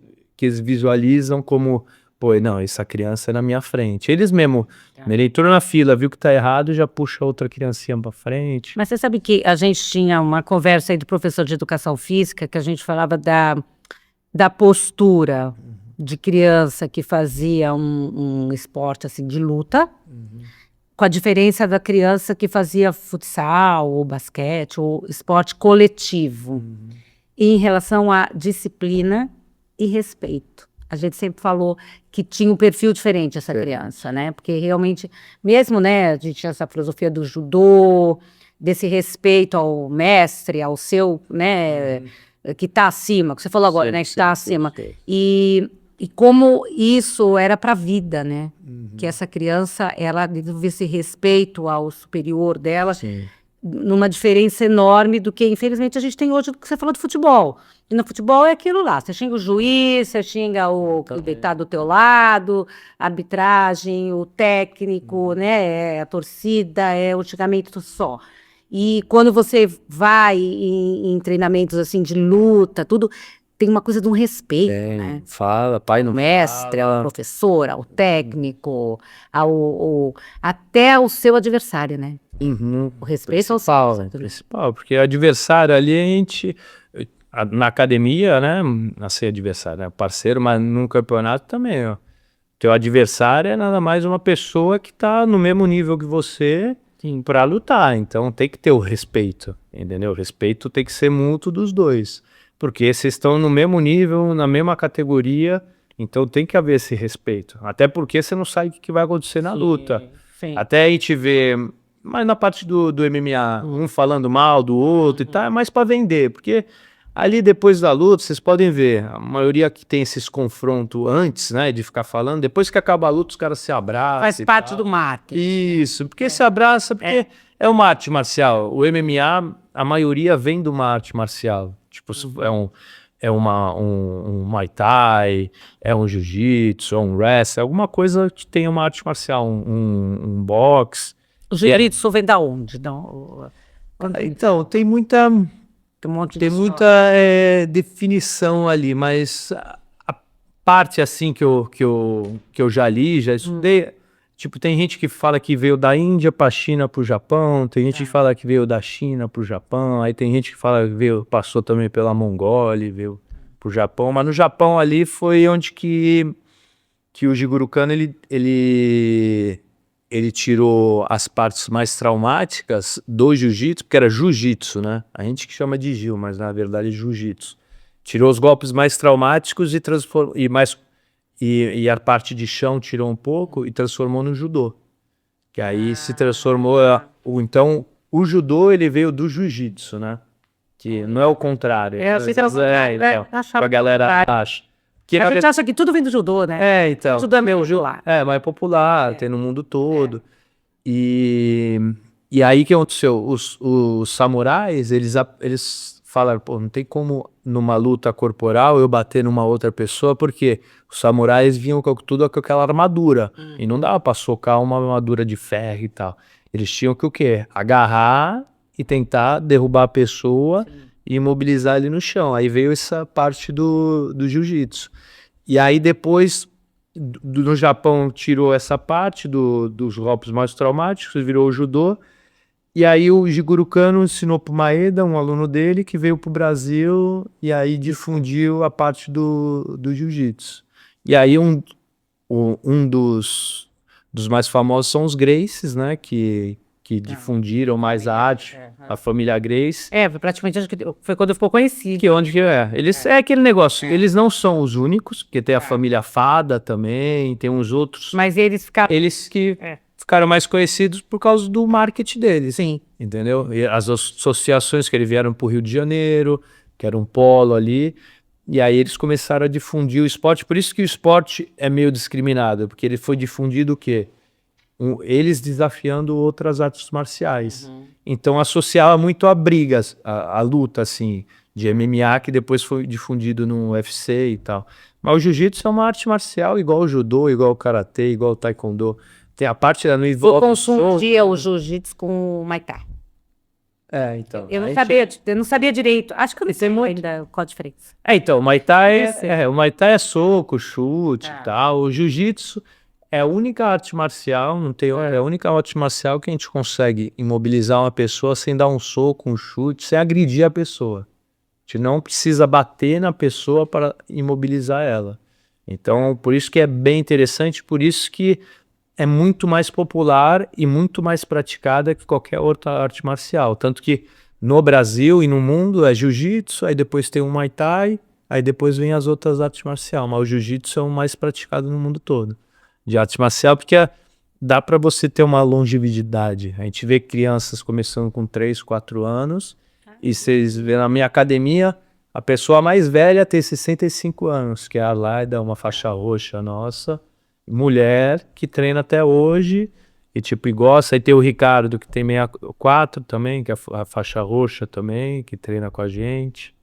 visualizam como... Pô, não, essa criança é na minha frente. Eles mesmo, ele entrou na fila, viu que tá errado, já puxa outra criancinha pra frente. Mas você sabe que a gente tinha uma conversa aí do professor de educação física, que a gente falava da postura de criança que fazia um esporte assim de luta, com a diferença da criança que fazia futsal ou basquete ou esporte coletivo, em relação à disciplina e respeito. A gente sempre falou que tinha um perfil diferente essa criança, né? Porque realmente, mesmo, né, a gente tinha essa filosofia do judô, desse respeito ao mestre, ao seu, né, que está acima, que você falou agora, né, que está acima. E como isso era para a vida, né? Que essa criança, ela desenvolvia esse respeito ao superior dela, numa diferença enorme do que, infelizmente, a gente tem hoje, do que você falou do futebol. E no futebol é aquilo lá, você xinga o juiz, você xinga o que tá do teu lado, a arbitragem, o técnico, né, a torcida, é o xingamento só. E quando você vai em treinamentos assim de luta, tudo, tem uma coisa de um respeito, né? Fala, pai não Mestre, fala. ao professor, ao técnico, até ao seu adversário, né? O respeito ao principal, porque adversário ali a gente, na academia, né, nascer adversário, né, parceiro, mas num campeonato também, ó. Teu adversário é nada mais uma pessoa que tá no mesmo nível que você para lutar, então tem que ter o respeito, entendeu? O respeito tem que ser mútuo dos dois, porque vocês estão no mesmo nível, na mesma categoria, então tem que haver esse respeito, até porque você não sabe o que vai acontecer na luta. Até a gente vê, mas na parte do MMA, um falando mal do outro e tal, é mais para vender, porque ali depois da luta, vocês podem ver, a maioria que tem esses confrontos antes, né, de ficar falando, depois que acaba a luta, os caras se abraçam. Faz parte do marketing. Isso, porque se abraça, porque é uma arte marcial. O MMA, a maioria vem de uma arte marcial. Tipo, é um Muay Thai, é um Jiu-Jitsu, é um wrestling, alguma coisa que tenha uma arte marcial, um boxe. O jiu-jitsu vem da onde? Então, tem muita definição ali, mas a parte assim que eu já li, já estudei, tipo, tem gente que fala que veio da Índia para a China para o Japão, tem gente que fala que veio da China para o Japão, aí tem gente que fala que passou também pela Mongólia e veio para o Japão, mas no Japão ali foi onde que o Jigoro Kano ele tirou as partes mais traumáticas do jiu-jitsu, porque era jiu-jitsu, né? A gente que chama de jiu, mas na verdade é jiu-jitsu. Tirou os golpes mais traumáticos e a parte de chão tirou um pouco e transformou no judô. Que aí se transformou... Então, o judô ele veio do jiu-jitsu, né? Que não é o contrário. A galera acha. A gente acha que tudo vem do judô, né? Então. Tudo é meio popular. Mas é popular, tem no mundo todo. E aí o que aconteceu? Os samurais, eles falaram, pô, não tem como numa luta corporal eu bater numa outra pessoa, porque os samurais vinham com tudo com aquela armadura. E não dava pra socar uma armadura de ferro e tal. Eles tinham que o quê? Agarrar e tentar derrubar a pessoa e imobilizar ele no chão. Aí veio essa parte do jiu-jitsu. E aí depois, no Japão, tirou essa parte dos golpes mais traumáticos, virou o judô. E aí o Jigoro Kano ensinou pro Maeda, um aluno dele, que veio pro Brasil e aí difundiu a parte do jiu-jitsu. E aí um dos mais famosos são os Gracies, né? Que difundiram mais a arte, a família Gracie. Foi praticamente, acho que foi quando ficou conhecido. Que onde que é? Eles, é aquele negócio, eles não são os únicos, porque tem a família Fada também, tem uns outros. Mas eles ficaram... Eles que ficaram mais conhecidos por causa do marketing deles. Sim. Entendeu? E as associações que eles vieram pro Rio de Janeiro, que era um polo ali, e aí eles começaram a difundir o esporte. Por isso que o esporte é meio discriminado, porque ele foi difundido o quê? Eles desafiando outras artes marciais. Então associava muito a brigas, a luta assim, de MMA, que depois foi difundido no UFC e tal. Mas o jiu-jitsu é uma arte marcial igual o judô, igual o karatê, igual o taekwondo. Tem a parte da Eu confundia o jiu-jitsu com o Muay Thai. Então. Eu não sabia direito. Acho que eu não sei ainda qual a diferença. Então, o Muay Thai é soco, chute e tal. O jiu-jitsu é a única arte marcial, é a única arte marcial que a gente consegue imobilizar uma pessoa sem dar um soco, um chute, sem agredir a pessoa. A gente não precisa bater na pessoa para imobilizar ela. Então, por isso que é bem interessante, por isso que é muito mais popular e muito mais praticada que qualquer outra arte marcial. Tanto que no Brasil e no mundo é jiu-jitsu, aí depois tem o Muay Thai, aí depois vem as outras artes marciais. Mas o jiu-jitsu é o mais praticado no mundo todo de arte marcial, porque dá para você ter uma longevidade. A gente vê crianças começando com 3, 4 anos, e vocês vê na minha academia, a pessoa mais velha tem 65 anos, que é a Laida, uma faixa roxa nossa, mulher que treina até hoje, e tipo, e gosta. Aí tem o Ricardo, que tem 64 também, que é a faixa roxa também, que treina com a gente.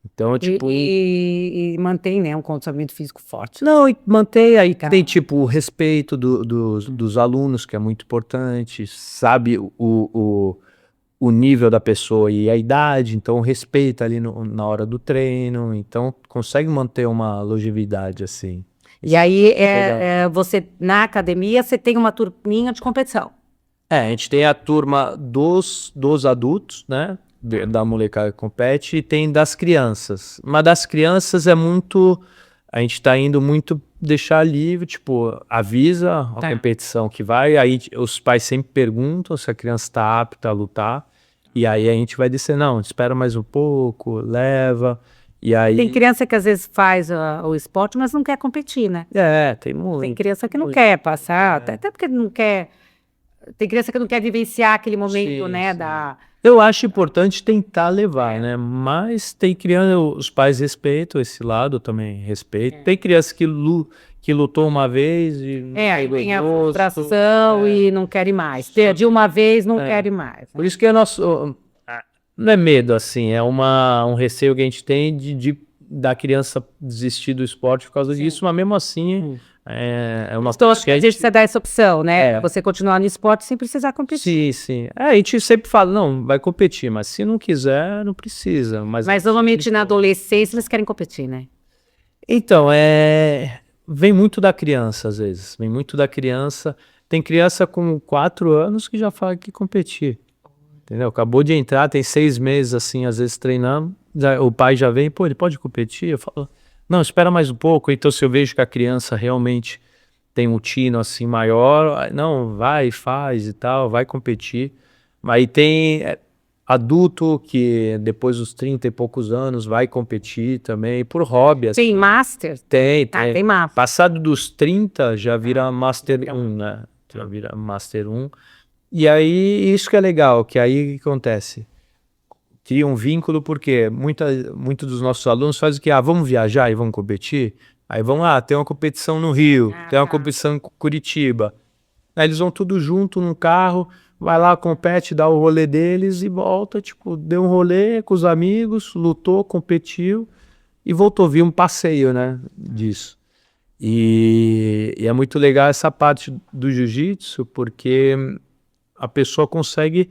Então, tipo... E mantém, né, um condicionamento físico forte. Não, e mantém aí, tem tipo o respeito dos alunos, que é muito importante, sabe o nível da pessoa e a idade, então respeita ali na hora do treino, então consegue manter uma longevidade assim. E aí, você, na academia, você tem uma turminha de competição. A gente tem a turma dos adultos, né? Da molecada que compete, e tem das crianças. Mas das crianças é muito... A gente tá indo muito deixar livre, tipo, avisa a competição que vai, aí os pais sempre perguntam se a criança tá apta a lutar, e aí a gente vai descer, não, espera mais um pouco, leva, e aí... Tem criança que às vezes faz o esporte, mas não quer competir, né? Tem muito. Tem criança que não quer passar, até porque não quer... Tem criança que não quer vivenciar aquele momento, né, da... Eu acho importante tentar levar, né? Mas tem criança, os pais respeitam esse lado, também respeitam. Tem criança que lutou uma vez e... aí tem a frustração e não quer ir mais. De uma vez não quer ir mais. Por isso que é nosso... Não é medo, assim, é um receio que a gente tem da criança desistir do esporte por causa disso, mas mesmo assim... o nosso... Então, a gente dá essa opção, né? Você continuar no esporte sem precisar competir. Sim. A gente sempre fala, não, vai competir, mas se não quiser, não precisa. Mas normalmente na adolescência eles querem competir, né? Então, vem muito da criança, às vezes. Vem muito da criança. Tem criança com 4 anos que já fala que competir. Entendeu? Acabou de entrar, tem 6 meses, assim, às vezes treinando. O pai já vem, pô, ele pode competir? Eu falo... Não, espera mais um pouco. Então, se eu vejo que a criança realmente tem um tino assim maior, não, vai, faz e tal, vai competir. Aí tem adulto que depois dos 30 e poucos anos vai competir também, por hobby. Assim. Tem Master? Tem. Tem Master. Passado dos 30 já vira Master 1, né? Já vira Master 1. E aí, isso que é legal, que aí o que acontece? Cria um vínculo, porque muitos dos nossos alunos fazem o que? Vamos viajar e vamos competir? Aí vão lá, tem uma competição no Rio, tem uma competição em Curitiba. Aí eles vão tudo junto num carro, vai lá, compete, dá o rolê deles e volta, tipo, deu um rolê com os amigos, lutou, competiu e voltou, viu um passeio, né, disso. E é muito legal essa parte do jiu-jitsu, porque a pessoa consegue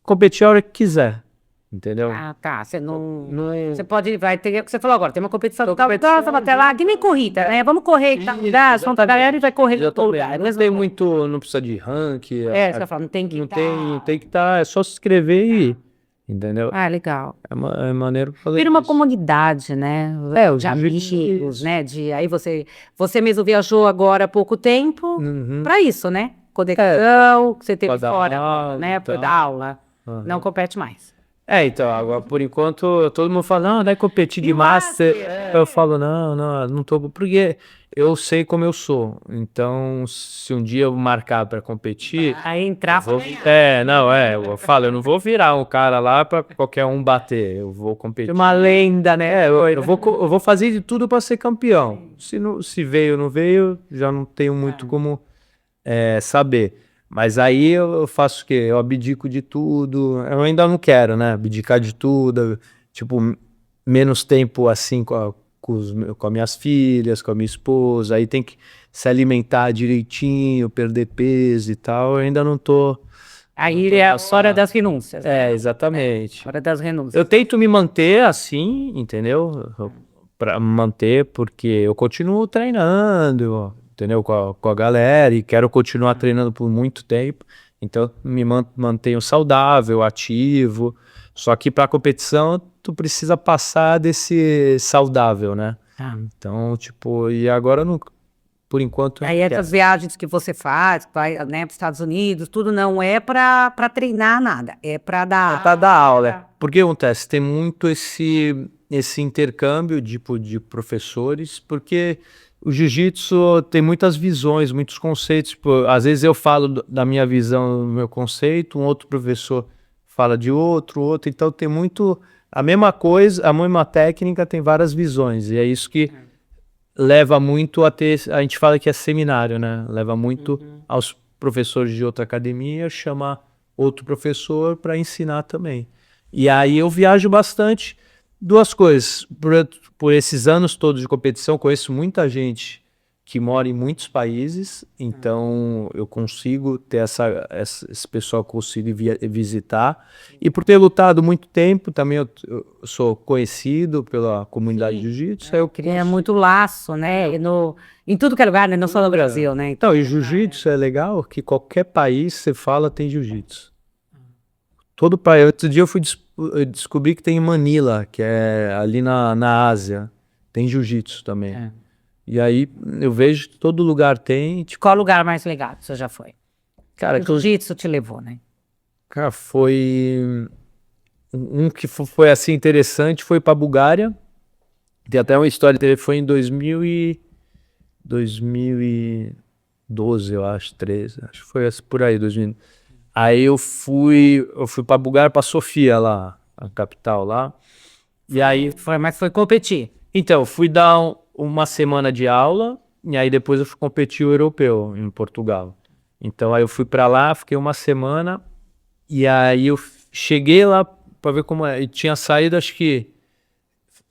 competir a hora que quiser. entendeu? Ah, tá. Você não. Não é... Você pode. Vai ter. Você falou agora, tem uma competição Então, tal, competição, nossa, até lá, que nem corrida, né? Vamos correr e tal. Junta a galera e vai correr já em todo lugar. não tem muito, não precisa de ranking, É, você vai falar, não tem que não tá. tem que estar, é só se inscrever e ir, entendeu? Ah, legal. É maneiro fazer Vira uma isso. comunidade, né? É, De amigos, isso. né? Aí você mesmo viajou agora há pouco tempo Uhum. para isso, né? Conexão, que você teve Pra dar fora, aula né? e Para tal. dar aula. Aham. Não compete mais. Então, agora por enquanto todo mundo fala, não, vai competir de master. Eu falo, não tô, porque eu sei como eu sou. Então, se um dia eu marcar pra competir, Aí entrar. eu falo, eu não vou virar um cara lá pra qualquer um bater. Eu vou competir. Uma lenda, né? Eu vou fazer de tudo pra ser campeão. Se veio ou não veio, já não tenho muito como saber. Mas aí eu faço o quê? Eu abdico de tudo. Eu ainda não quero, né? Abdicar de tudo. Tipo, menos tempo assim com as minhas filhas, com a minha esposa. Aí tem que se alimentar direitinho, perder peso e tal. Eu ainda não tô. Aí é a hora das renúncias. Exatamente. Hora das renúncias. Eu tento me manter assim, entendeu? Pra manter, porque eu continuo treinando, entendeu? Com a galera e quero continuar treinando por muito tempo. Então, me mantenho saudável, ativo. Só que para competição, tu precisa passar desse saudável, né? Ah. Então, tipo, e agora, por enquanto... Aí essas viagens que você faz, vai, né, para os Estados Unidos, tudo não é para treinar nada, é para dar Para dar aula. Porque acontece, tem muito esse intercâmbio de professores, porque o jiu-jitsu tem muitas visões, muitos conceitos. Tipo, às vezes eu falo da minha visão, do meu conceito, um outro professor fala de outro, então tem muito... A mesma coisa, a mesma técnica tem várias visões, e é isso que leva muito a ter... A gente fala que é seminário, né? Leva muito aos professores de outra academia chamar outro professor para ensinar também. E aí eu viajo bastante. Duas coisas, por esses anos todos de competição, conheço muita gente que mora em muitos países, então eu consigo ter esse pessoal que eu consigo visitar. E por ter lutado muito tempo, também eu sou conhecido pela comunidade de jiu-jitsu. Eu cria muito laço, né? Em tudo que é lugar, né? Não só no Brasil, né? Então, e jiu-jitsu é legal que qualquer país você fala tem jiu-jitsu. Todo país. Outro dia eu descobri que tem em Manila, que é ali na Ásia. Tem jiu-jitsu também. E aí eu vejo que todo lugar tem. Tipo, Qual lugar mais legal que você já foi? cara, O jiu-jitsu te levou, né? Cara, foi. Um que foi assim interessante foi pra Bulgária. Tem até uma história dele, foi em 2012, eu acho, 13. Acho que foi por aí, 2000. Aí eu fui pra Bulgária, pra Sofia lá, a capital lá. E aí, Mas foi competir. então, fui dar uma semana de aula, e aí depois eu fui competir o europeu em Portugal. Então aí eu fui pra lá, fiquei uma semana, e aí eu cheguei lá pra ver como é. E tinha saído, acho que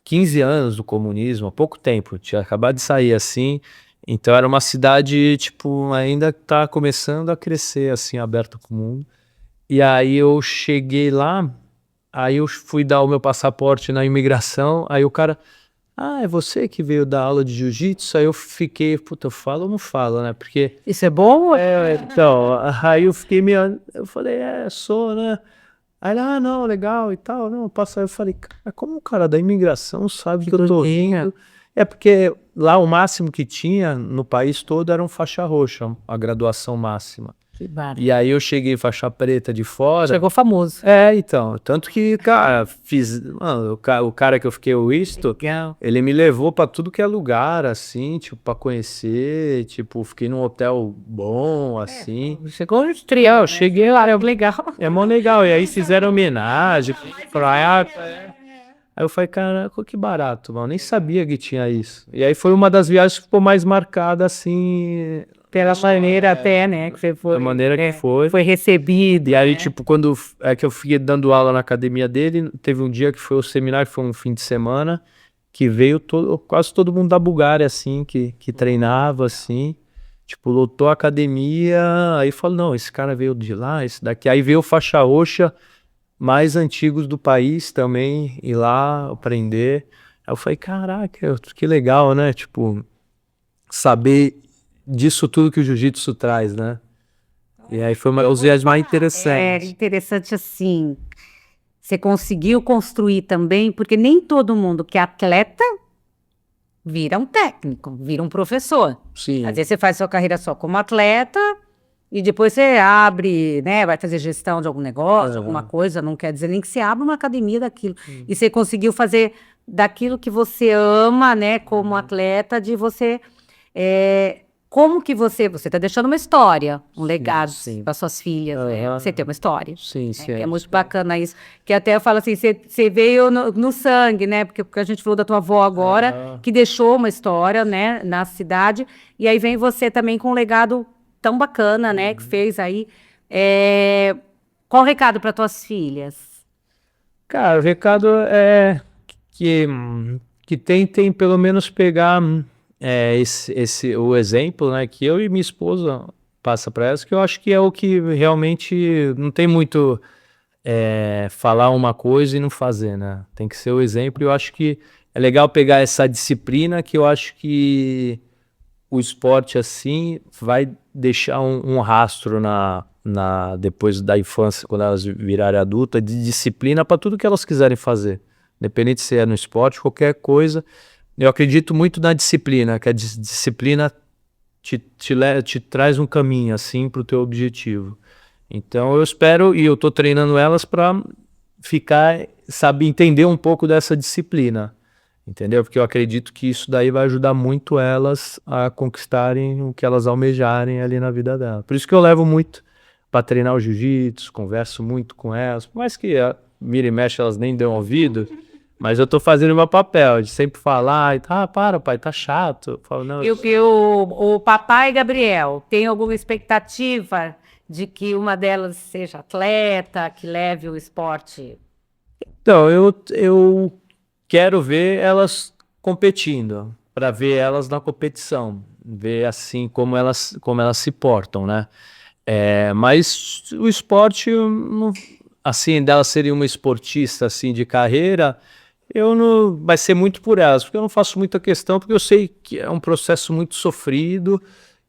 15 anos do comunismo, há pouco tempo, tinha acabado de sair assim. Então era uma cidade, tipo, ainda tá começando a crescer, assim, aberta pro mundo. E aí eu cheguei lá, aí eu fui dar o meu passaporte na imigração, aí o cara, é você que veio dar aula de jiu-jitsu? Aí eu fiquei, puta, eu falo ou não falo, né? Porque... Isso é bom? Então, aí eu fiquei meio, eu falei, sou, né? Aí ele, não, legal e tal, não, passa. Aí eu falei, cara, como o cara da imigração sabe que eu tô indo? É porque lá o máximo que tinha no país todo era um faixa roxa, a graduação máxima. E aí eu cheguei faixa preta de fora. Chegou famoso. Então, tanto que, cara, mano, o cara que eu fiquei visto, ele me levou pra tudo que é lugar, assim, tipo, pra conhecer, tipo, fiquei num hotel bom, assim. Chegou no trial, cheguei lá, é legal. É mó legal, e aí fizeram homenagem, Aí eu falei, cara, que barato, mano, nem sabia que tinha isso. E aí foi uma das viagens que ficou mais marcada, assim... Pela maneira até, né, que você foi. Da maneira que foi. Foi recebido. E aí, tipo, quando que eu fiquei dando aula na academia dele, teve um dia que foi o seminário, que foi um fim de semana, que veio quase todo mundo da Bulgária, assim, que treinava, assim. Tipo, lotou a academia, aí falou, não, esse cara veio de lá, esse daqui. Aí veio o faixa roxa mais antigos do país também, ir lá aprender. Aí eu falei, caraca, que legal, né? Tipo, saber disso tudo que o jiu-jitsu traz, né? E aí foi os dias mais É interessantes. interessante assim, você conseguiu construir também, porque nem todo mundo que é atleta vira um técnico, vira um professor. Sim. Às vezes você faz sua carreira só como atleta e depois você abre, né, vai fazer gestão de algum negócio, alguma coisa, não quer dizer nem que você abra uma academia daquilo. E você conseguiu fazer daquilo que você ama, né, como atleta, de você... como que você está deixando uma história, um legado para suas filhas, né? Você tem uma história. Sim, É muito bacana isso. Que até eu falo assim, você veio no sangue, né? Porque a gente falou da tua avó agora, que deixou uma história, né, na cidade, e aí vem você também com um legado tão bacana, né, que fez aí. Qual o recado para tuas filhas? Cara, o recado é que tentem pelo menos pegar o exemplo, né, que eu e minha esposa passa para elas, que eu acho que é o que realmente não tem muito falar uma coisa e não fazer, né? Tem que ser o exemplo. E eu acho que é legal pegar essa disciplina, que eu acho que o esporte assim vai deixar um rastro depois da infância, quando elas virarem adultas, de disciplina para tudo que elas quiserem fazer. Independente se é no esporte, qualquer coisa. Eu acredito muito na disciplina, que a disciplina te traz um caminho assim para o teu objetivo. Então eu espero, e eu estou treinando elas para saber entender um pouco dessa disciplina. Entendeu? Porque eu acredito que isso daí vai ajudar muito elas a conquistarem o que elas almejarem ali na vida dela. Por isso que eu levo muito para treinar o jiu-jitsu, converso muito com elas, por mais que vira e mexe elas nem dão ouvido, mas eu tô fazendo o meu papel de sempre falar, para pai, tá chato. Eu falo, não, E o papai Gabriel, tem alguma expectativa de que uma delas seja atleta, que leve o esporte? Então, eu quero ver elas competindo, para ver elas na competição, ver assim como elas se portam, né? Mas o esporte, assim, dela seria uma esportista assim de carreira, eu não, vai ser muito por elas, porque eu não faço muita questão, porque eu sei que é um processo muito sofrido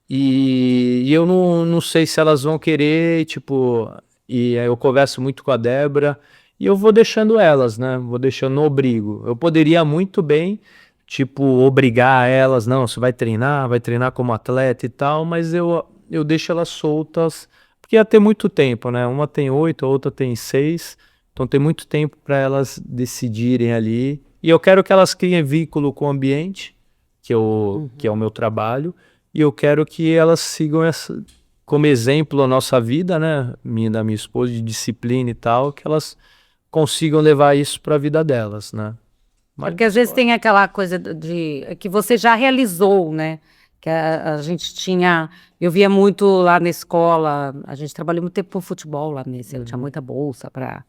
e eu não sei se elas vão querer, tipo, e aí eu converso muito com a Débora e eu vou deixando elas, né? Vou deixando, não obrigo. Eu poderia muito bem, tipo, obrigar elas, não, você vai treinar como atleta e tal, mas eu deixo elas soltas, porque ia ter muito tempo, né? Uma tem 8, a outra tem 6. Então tem muito tempo para elas decidirem ali. E eu quero que elas criem vínculo com o ambiente, que é o meu trabalho, e eu quero que elas sigam como exemplo a nossa vida, né? Da minha esposa, de disciplina e tal, que elas consigam levar isso para a vida delas, né? Porque às vezes tem aquela coisa que você já realizou, né? Que a gente tinha. Eu via muito lá na escola, a gente trabalhou muito tempo com futebol lá nesse, eu tinha muita bolsa para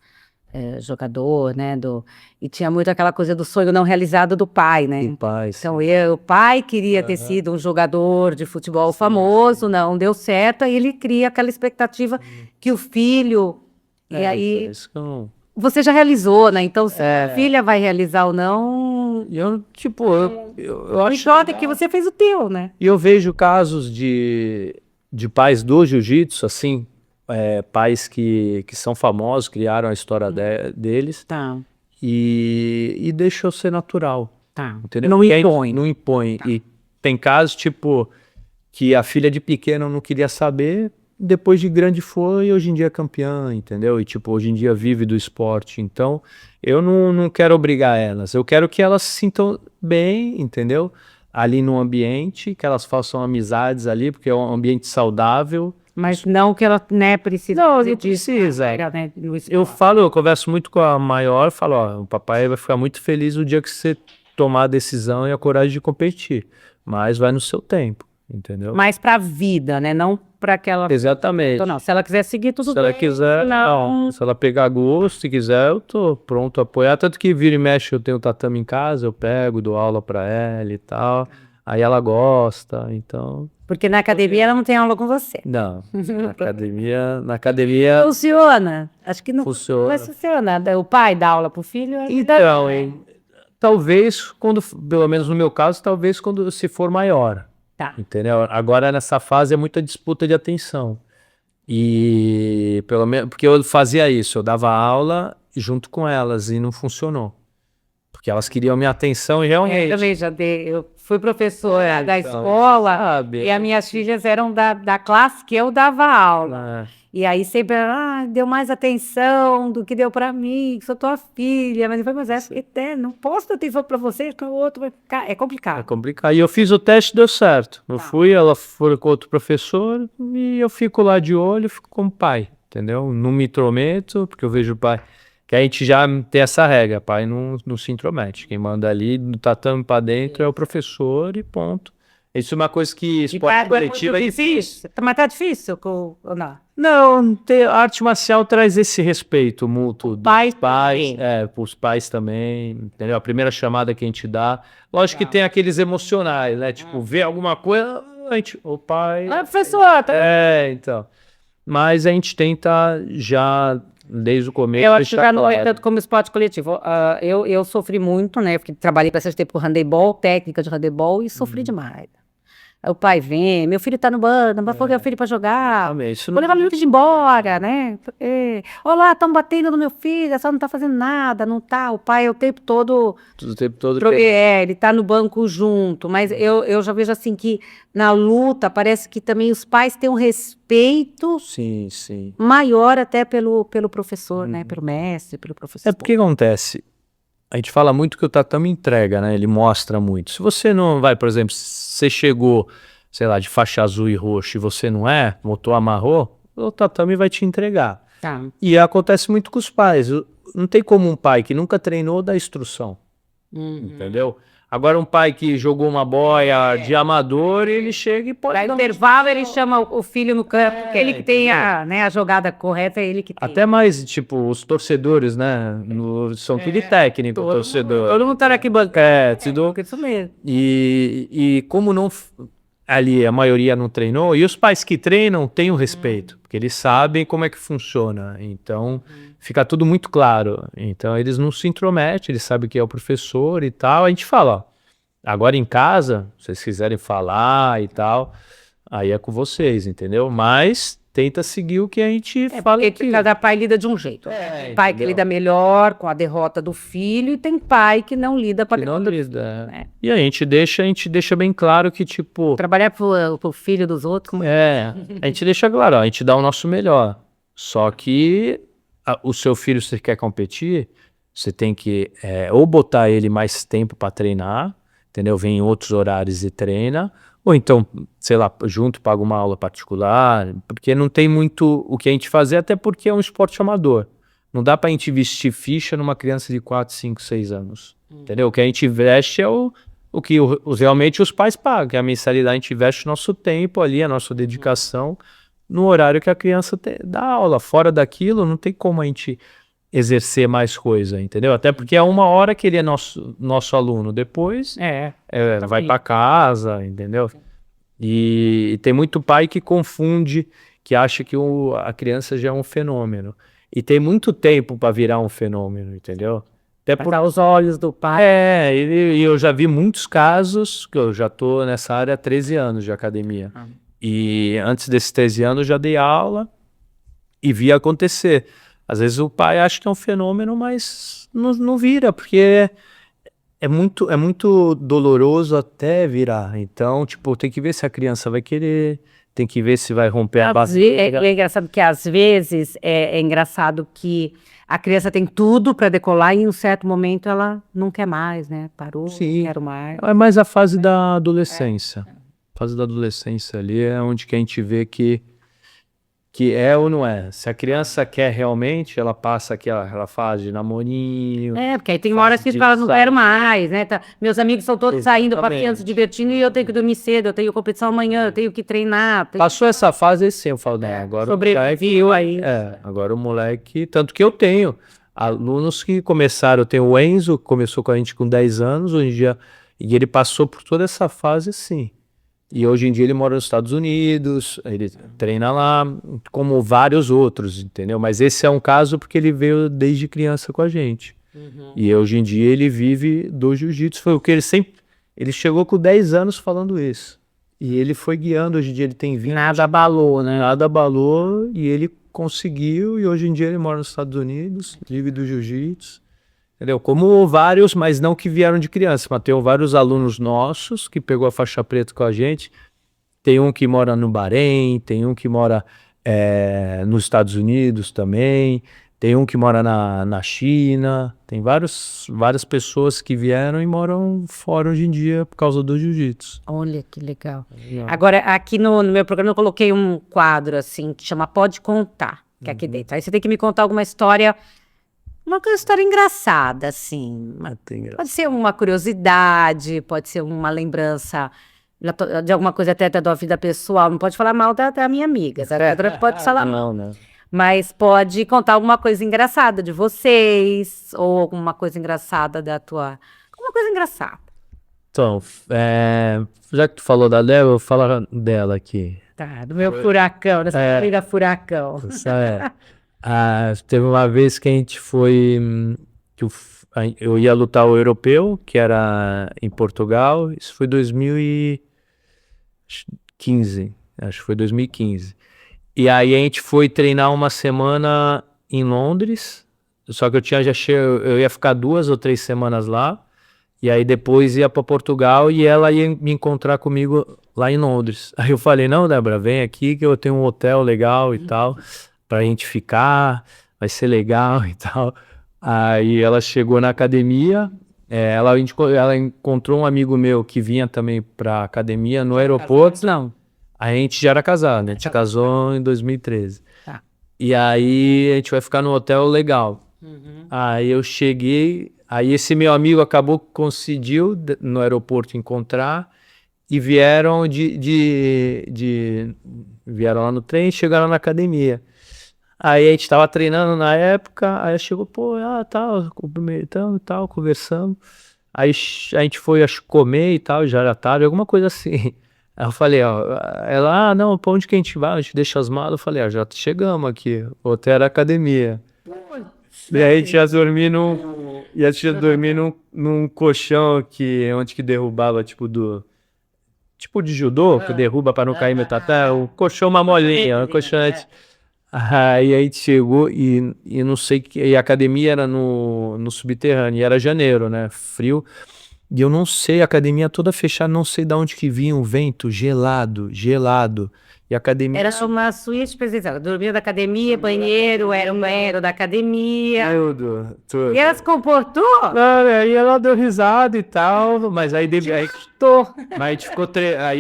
jogador, né? E tinha muito aquela coisa do sonho não realizado do pai, né? Do pai, Então o pai queria ter sido um jogador de futebol famoso, não deu certo, aí ele cria aquela expectativa que o filho. E aí. Isso que eu Você já realizou, né? Então, se a filha vai realizar ou não. tipo, eu O acho importa é que você fez o teu, né? E eu vejo casos de pais do jiu-jitsu, assim, pais que são famosos, criaram a história deles Tá, e deixou ser natural, tá. entendeu? Não impõe. Não impõe. E tem casos, tipo, que a filha de pequeno não queria saber, depois de grande foi e hoje em dia é campeã, entendeu? E, tipo, hoje em dia vive do esporte. Então, eu não quero obrigar elas, eu quero que elas se sintam bem, entendeu? Ali no ambiente, que elas façam amizades ali, porque é um ambiente saudável. Mas não que ela, né, precisa. Não, fazer não disso, precisa. né, no Eu esporte. eu converso muito com a maior, falo, ó, o papai vai ficar muito feliz o dia que você tomar a decisão e a coragem de competir, mas vai no seu tempo, entendeu? Mais pra vida, né? Não pra aquela. Exatamente. Então, não. Se ela quiser seguir, tudo Se ela bem. quiser, não. Se ela pegar gosto, se quiser, eu tô pronto a apoiar. Tanto que vira e mexe, eu tenho tatame em casa, eu pego, dou aula pra ela e tal. aí ela gosta, então... Porque na academia ela não tem aula com você. Não, na academia Funciona? Acho que não funciona. vai funcionar. O pai dá aula pro filho? Então, talvez pelo menos no meu caso, talvez quando se for maior, Tá. entendeu? Agora nessa fase é muita disputa de atenção. E pelo menos porque eu fazia isso, eu dava aula junto com elas e não funcionou. Porque elas queriam minha atenção e Eu realmente. também já dei. Eu fui professora da então, escola sabe? e as minhas filhas eram da classe que eu dava aula. E aí sempre, deu mais atenção do que deu para mim, que sou tua filha. Mas eu falei, não posso dar atenção para você, que o outro vai ficar. É É complicado. complicado. E eu fiz o teste e deu certo. Eu fui, ela foi com outro professor e eu fico lá de olho, fico como pai, entendeu? Não me intrometo, porque eu vejo o pai. Que a gente já tem essa regra, pai não se intromete. Quem manda ali no tatame pra dentro é o professor e ponto. Isso é uma coisa que esporte coletivo é difícil. Mas tá difícil ou não? Não, a arte marcial traz esse respeito mútuo dos Pais pais, também. pros pais também, entendeu? A primeira chamada que a gente dá, lógico que tem aqueles emocionais, né? Tipo, ver alguma coisa, o pai... Professor, tá... então. Mas a gente tenta já, desde o começo... Eu acho que já não é tanto como esporte coletivo. Eu sofri muito, né? Porque trabalhei bastante tempo com handebol, técnica de handebol, e sofri demais. Aí o pai vem, meu filho tá no banco, não vai pôr meu filho pra jogar. Isso Vou levar meu filho embora, né? Olá, estão batendo no meu filho, só não tá fazendo nada, não tá. O pai o tempo todo. O tempo todo. Ele tá no banco junto. Mas eu já vejo assim que na luta parece que também os pais têm um respeito Sim. maior até pelo professor, né? Pelo mestre, pelo professor. É porque acontece. A gente fala muito que o tatame entrega, né? Ele mostra muito. Se você não vai, por exemplo, você chegou, sei lá, de faixa azul e roxo e você não motor amarrou, o tatame vai te entregar. Tá. E acontece muito com os pais. Não tem como um pai que nunca treinou dar instrução. Entendeu? Agora um pai que jogou uma boia de amador, ele chega e pode... Para intervalo, ele chama o filho no campo, porque ele que tem a jogada correta, é ele que tem. Até mais, tipo, os torcedores, né? São tudo técnico, torcedor. Todo mundo tá aqui bancando. Isso mesmo. E como não... Ali a maioria não treinou, e os pais que treinam têm o respeito, porque eles sabem como é que funciona, então fica tudo muito claro. Então eles não se intrometem, eles sabem que é o professor e tal. A gente fala, ó, agora em casa, se vocês quiserem falar e tal, aí é com vocês, entendeu? Mas tenta seguir o que a gente fala. Porque cada pai lida de um jeito. Tem pai que lida melhor com a derrota do filho e tem pai que não lida com a derrota do filho. Né? E a gente deixa bem claro que, tipo... Trabalhar pro filho dos outros. A gente deixa claro, ó, a gente dá o nosso melhor. Só que o seu filho, se você quer competir, você tem que ou botar ele mais tempo para treinar, entendeu? Vem em outros horários e treina, ou então, sei lá, junto paga uma aula particular, porque não tem muito o que a gente fazer, até porque é um esporte amador. Não dá pra gente investir ficha numa criança de 4, 5, 6 anos, entendeu? O que a gente investe é o que realmente os pais pagam, que é a mensalidade. A gente investe o nosso tempo ali, a nossa dedicação, no horário que a criança dá aula. Fora daquilo, não tem como a gente exercer mais coisa, entendeu? Até porque é uma hora que ele é nosso aluno, depois vai para casa, entendeu? E tem muito pai que confunde, que acha que a criança já é um fenômeno. E tem muito tempo para virar um fenômeno, entendeu? Até por os olhos do pai. E eu já vi muitos casos, que eu já tô nessa área há 13 anos de academia. E antes desses 13 anos eu já dei aula e vi acontecer. Às vezes o pai acha que é um fenômeno, mas não vira, porque é muito doloroso até virar. Então, tipo, tem que ver se a criança vai querer, tem que ver se vai romper a base. É engraçado que às vezes é engraçado que a criança tem tudo para decolar e em um certo momento ela não quer mais, né? Parou, Sim. não quero mais. É mais a fase da adolescência. A fase da adolescência ali é onde que a gente vê que é ou não é. Se a criança quer realmente, ela passa aquela fase de namorinho. Porque aí tem horas que fala, não quero mais, né? Meus amigos são todos saindo para se divertindo e eu tenho que dormir cedo, eu tenho competição amanhã, eu tenho que treinar. Passou essa fase, sim, eu falo, né? Agora sobreviu aí. Agora o moleque, tanto que eu tenho alunos que começaram, eu tenho o Enzo, que começou com a gente com 10 anos, hoje em dia E ele passou por toda essa fase assim. E hoje em dia ele mora nos Estados Unidos, ele treina lá, como vários outros, entendeu? Mas esse é um caso porque ele veio desde criança com a gente. E hoje em dia ele vive do jiu-jitsu. Foi o que ele sempre... Ele chegou com 10 anos falando isso. E ele foi guiando, hoje em dia ele tem 20. Nada abalou, né? Nada abalou e ele conseguiu. E hoje em dia ele mora nos Estados Unidos, vive do jiu-jitsu. Entendeu? Como vários, mas não que vieram de criança, mas tem vários alunos nossos que pegou a faixa preta com a gente. Tem um que mora no Bahrein, tem um que mora nos Estados Unidos também, tem um que mora na China, tem várias pessoas que vieram e moram fora hoje em dia por causa do jiu-jitsu. Olha que legal. Agora, aqui no meu programa eu coloquei um quadro assim, que chama Pode Contar, que é aqui dentro. Aí você tem que me contar alguma história... Uma história engraçada, assim. Pode ser uma curiosidade, pode ser uma lembrança de alguma coisa até da vida pessoal. Não pode falar mal da minha amiga. Pode falar mal. Não. Mas pode contar alguma coisa engraçada de vocês, ou alguma coisa engraçada da tua... Alguma coisa engraçada. Então, já que tu falou da Débora, eu vou falar dela aqui. Tá, do meu furacão, dessa família furacão. Teve uma vez que a gente foi, eu ia lutar o europeu, que era em Portugal, isso foi 2015, acho que foi 2015. E aí a gente foi treinar uma semana em Londres, só que eu ia ficar 2 ou 3 semanas lá, e aí depois ia para Portugal e ela ia me encontrar comigo lá em Londres. Aí eu falei, não, Débora, vem aqui que eu tenho um hotel legal e tal, pra gente ficar, vai ser legal e tal. Aí ela chegou na academia, ela encontrou um amigo meu que vinha também pra academia no aeroporto. Não. A gente já era casado, né? A gente casou em 2013. Tá. E aí a gente vai ficar no hotel legal. Aí eu cheguei, aí esse meu amigo conseguiu no aeroporto encontrar e vieram vieram lá no trem e chegaram na academia. Aí a gente tava treinando na época, aí chegou, cumprimentando e tal, conversando. Aí a gente foi, acho, comer e tal, já era tarde, alguma coisa assim. Aí eu falei, ela, não, pra onde que a gente vai? A gente deixa as malas. Eu falei, já chegamos aqui, o hotel era academia. E aí a gente ia dormir num colchão onde que derrubava, tipo de judô, que derruba pra não cair no tatame, o colchão uma molinha, um colchonete. Aí a gente chegou e não sei e a academia era no subterrâneo, e era janeiro, né? Frio. E eu não sei, a academia toda fechada, não sei de onde que vinha um vento gelado. E a academia... Era uma suíte especial. Dormia da academia, banheiro, era um banheiro da academia. Tudo. E ela se comportou? Aí ela deu risada e tal, mas aí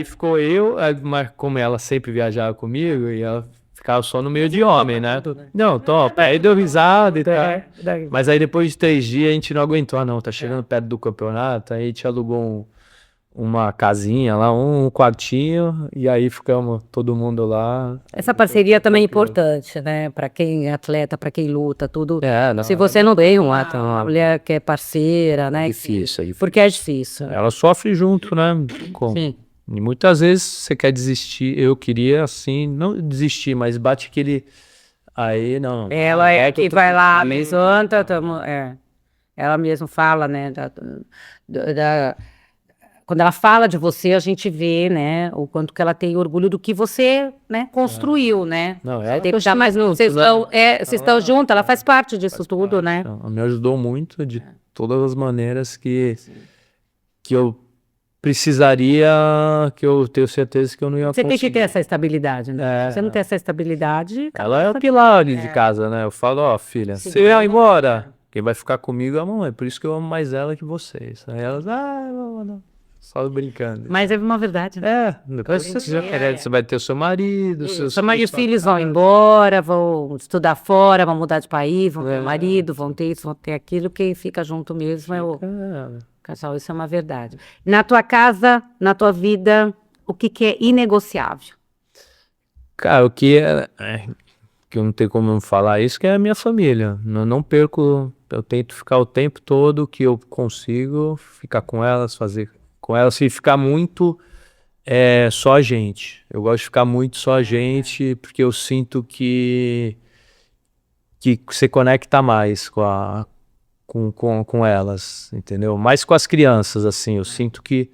ficou eu, mas como ela sempre viajava comigo, e ela ficava só no meio de homem, né? Não, top. Aí deu risada e tal. Mas aí depois de 3 dias a gente não aguentou, não. Tá chegando perto do campeonato, aí a gente alugou uma casinha lá, um quartinho, e aí ficamos todo mundo lá. Essa parceria também é importante, né? Para quem é atleta, para quem luta, tudo. Não, se você não tem uma mulher que é parceira, né? Difícil. Porque é difícil. Ela sofre junto, né? Sim. E muitas vezes você quer desistir. Eu queria, assim, não desistir, mas bate aquele... Aí, não. Ela é que vai lá, levanta, ela mesma fala, né? Quando ela fala de você, a gente vê, né, o quanto que ela tem orgulho do que você, né, construiu, né? Não, vocês estão juntos, ela faz parte disso tudo, né? Ela me ajudou muito de todas as maneiras que eu precisaria, que eu tenho certeza que eu não ia conseguir. Você tem que ter essa estabilidade, né? Você não tem essa estabilidade... Ela é o pilar ali de casa, né? Eu falo, filha, você vai embora, quem vai ficar comigo é a mamãe, por isso que eu amo mais ela que vocês. Aí elas, não. Só brincando. Mas é uma verdade, né? Depois você vai ter o seu marido, seus filhos vão embora, vão estudar fora, vão mudar de país, vão ter marido, vão ter isso, vão ter aquilo, quem fica junto mesmo é o casal, isso é uma verdade. Na tua casa, na tua vida, o que é inegociável? Cara, o que que eu não tenho como não falar isso, que é a minha família. Eu não perco, eu tento ficar o tempo todo que eu consigo, ficar com elas, fazer com ela, assim, ficar muito só a gente. Eu gosto de ficar muito só a gente, porque eu sinto que você conecta mais com elas, entendeu? Mais com as crianças, assim. Eu sinto que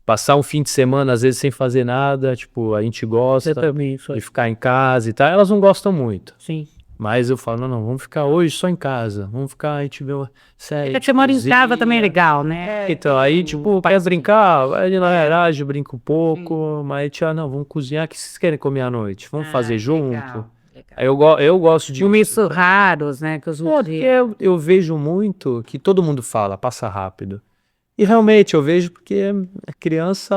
passar um fim de semana, às vezes, sem fazer nada, tipo, a gente gosta de ficar em casa e tal. Elas não gostam muito. Sim. Mas eu falo, não, vamos ficar hoje só em casa. Vamos ficar, a gente vê uma série. Você mora em casa também é legal, né? Então, aí, tipo, quer brincar? Vai ali na garagem, brinca um pouco. Mas, tia, não, vamos cozinhar. O que vocês querem comer à noite? Vamos fazer junto? Legal. Aí eu gosto de... Filmes raros, né? Que os Porque eu vejo muito que todo mundo fala, passa rápido. E realmente eu vejo porque a criança,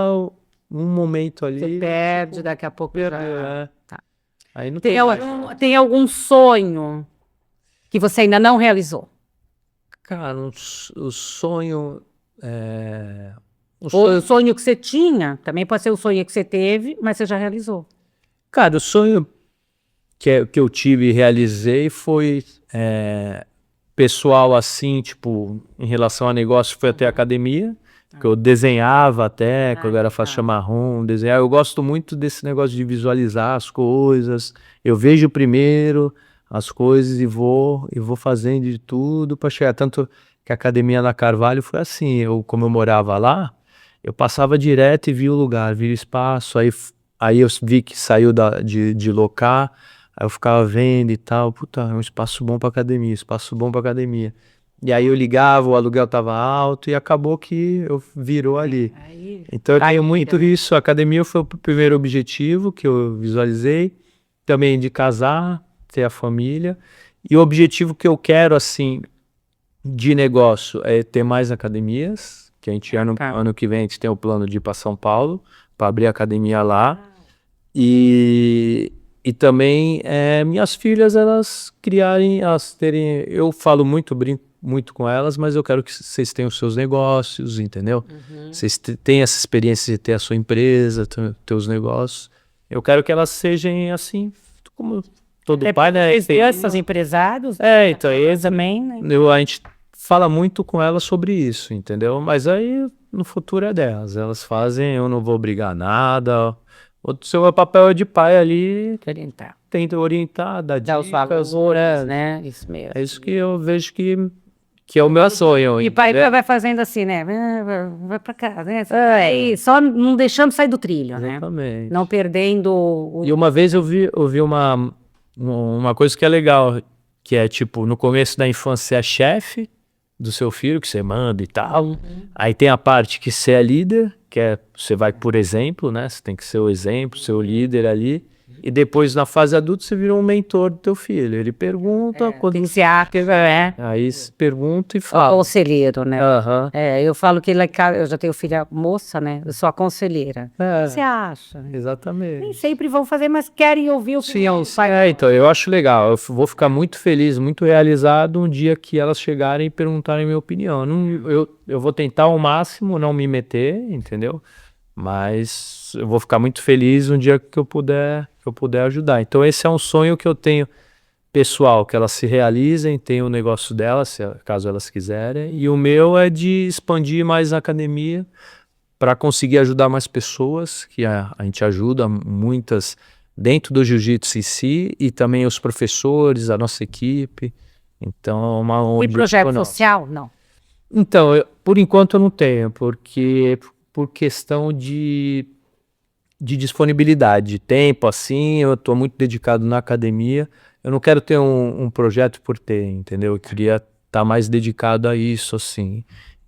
um momento ali. Você perde, daqui a pouco já... Tá. Aí não tem algum sonho que você ainda não realizou? Cara, o sonho. Ou o sonho que você tinha, também pode ser o sonho que você teve, mas você já realizou. Cara, o sonho que eu tive e realizei foi pessoal assim, tipo, em relação a negócio, foi até a academia, que eu desenhava até, quando eu era faixa marrom, desenhar. Eu gosto muito desse negócio de visualizar as coisas. Eu vejo primeiro as coisas e vou fazendo de tudo para chegar. Tanto que a academia na Carvalho foi assim, como eu morava lá, eu passava direto e via o lugar, via o espaço, aí eu vi que saiu de locar. Aí eu ficava vendo e tal, puta, é um espaço bom pra academia, espaço bom pra academia. E aí eu ligava, o aluguel tava alto e acabou que eu virou ali. Então eu tenho muito isso, a academia foi o primeiro objetivo que eu visualizei, também de casar, ter a família. E o objetivo que eu quero, assim, de negócio é ter mais academias, que a gente ano que vem a gente tem o plano de ir pra São Paulo, para abrir a academia lá. E também minhas filhas, elas criarem, elas terem... Eu falo muito, brinco muito com elas, mas eu quero que vocês tenham os seus negócios, entendeu? Vocês tenham essa experiência de ter a sua empresa, ter os negócios. Eu quero que elas sejam assim, como todo pai, né? Essas empresários? Então, eles também, né? A gente fala muito com elas sobre isso, entendeu? Mas aí, no futuro é delas. Elas fazem, eu não vou obrigar nada. O seu papel é de pai ali, Orientar. tenta orientar, dar os dicas, valores, né? Isso mesmo. É isso que eu vejo que é o meu sonho. E pai vai fazendo assim, né? Vai pra cá, né? E só não deixando sair do trilho, né? Exatamente. Não perdendo o... E uma vez eu vi uma coisa que é legal, que é tipo, no começo da infância você é chefe do seu filho, que você manda e tal. Aí tem a parte que você é líder, que você vai por exemplo, né? Você tem que ser o exemplo, ser o líder ali. E depois, na fase adulta, você vira um mentor do teu filho. Ele pergunta... Tem que ser árquivo, Aí se pergunta e O fala. conselheiro, né? Aham. Eu falo que eu já tenho filha moça, né? Eu sou a conselheira. O que você acha? Nem Exatamente. sempre vão fazer, mas querem ouvir o que Então, eu acho legal. Eu vou ficar muito feliz, muito realizado um dia que elas chegarem e perguntarem minha opinião. Eu vou tentar ao máximo não me meter, entendeu? Mas eu vou ficar muito feliz um dia que eu puder ajudar. Então esse é um sonho que eu tenho pessoal, que elas se realizem, tenham o negócio delas, caso elas quiserem. E o meu é de expandir mais a academia para conseguir ajudar mais pessoas, que a gente ajuda muitas dentro do jiu-jitsu em si, e também os professores, a nossa equipe. Então, E projeto social? Não. Então, por enquanto eu não tenho, porque por questão de disponibilidade, de tempo, assim, eu estou muito dedicado na academia. Eu não quero ter um projeto por ter, entendeu? Eu queria estar mais dedicado a isso, assim,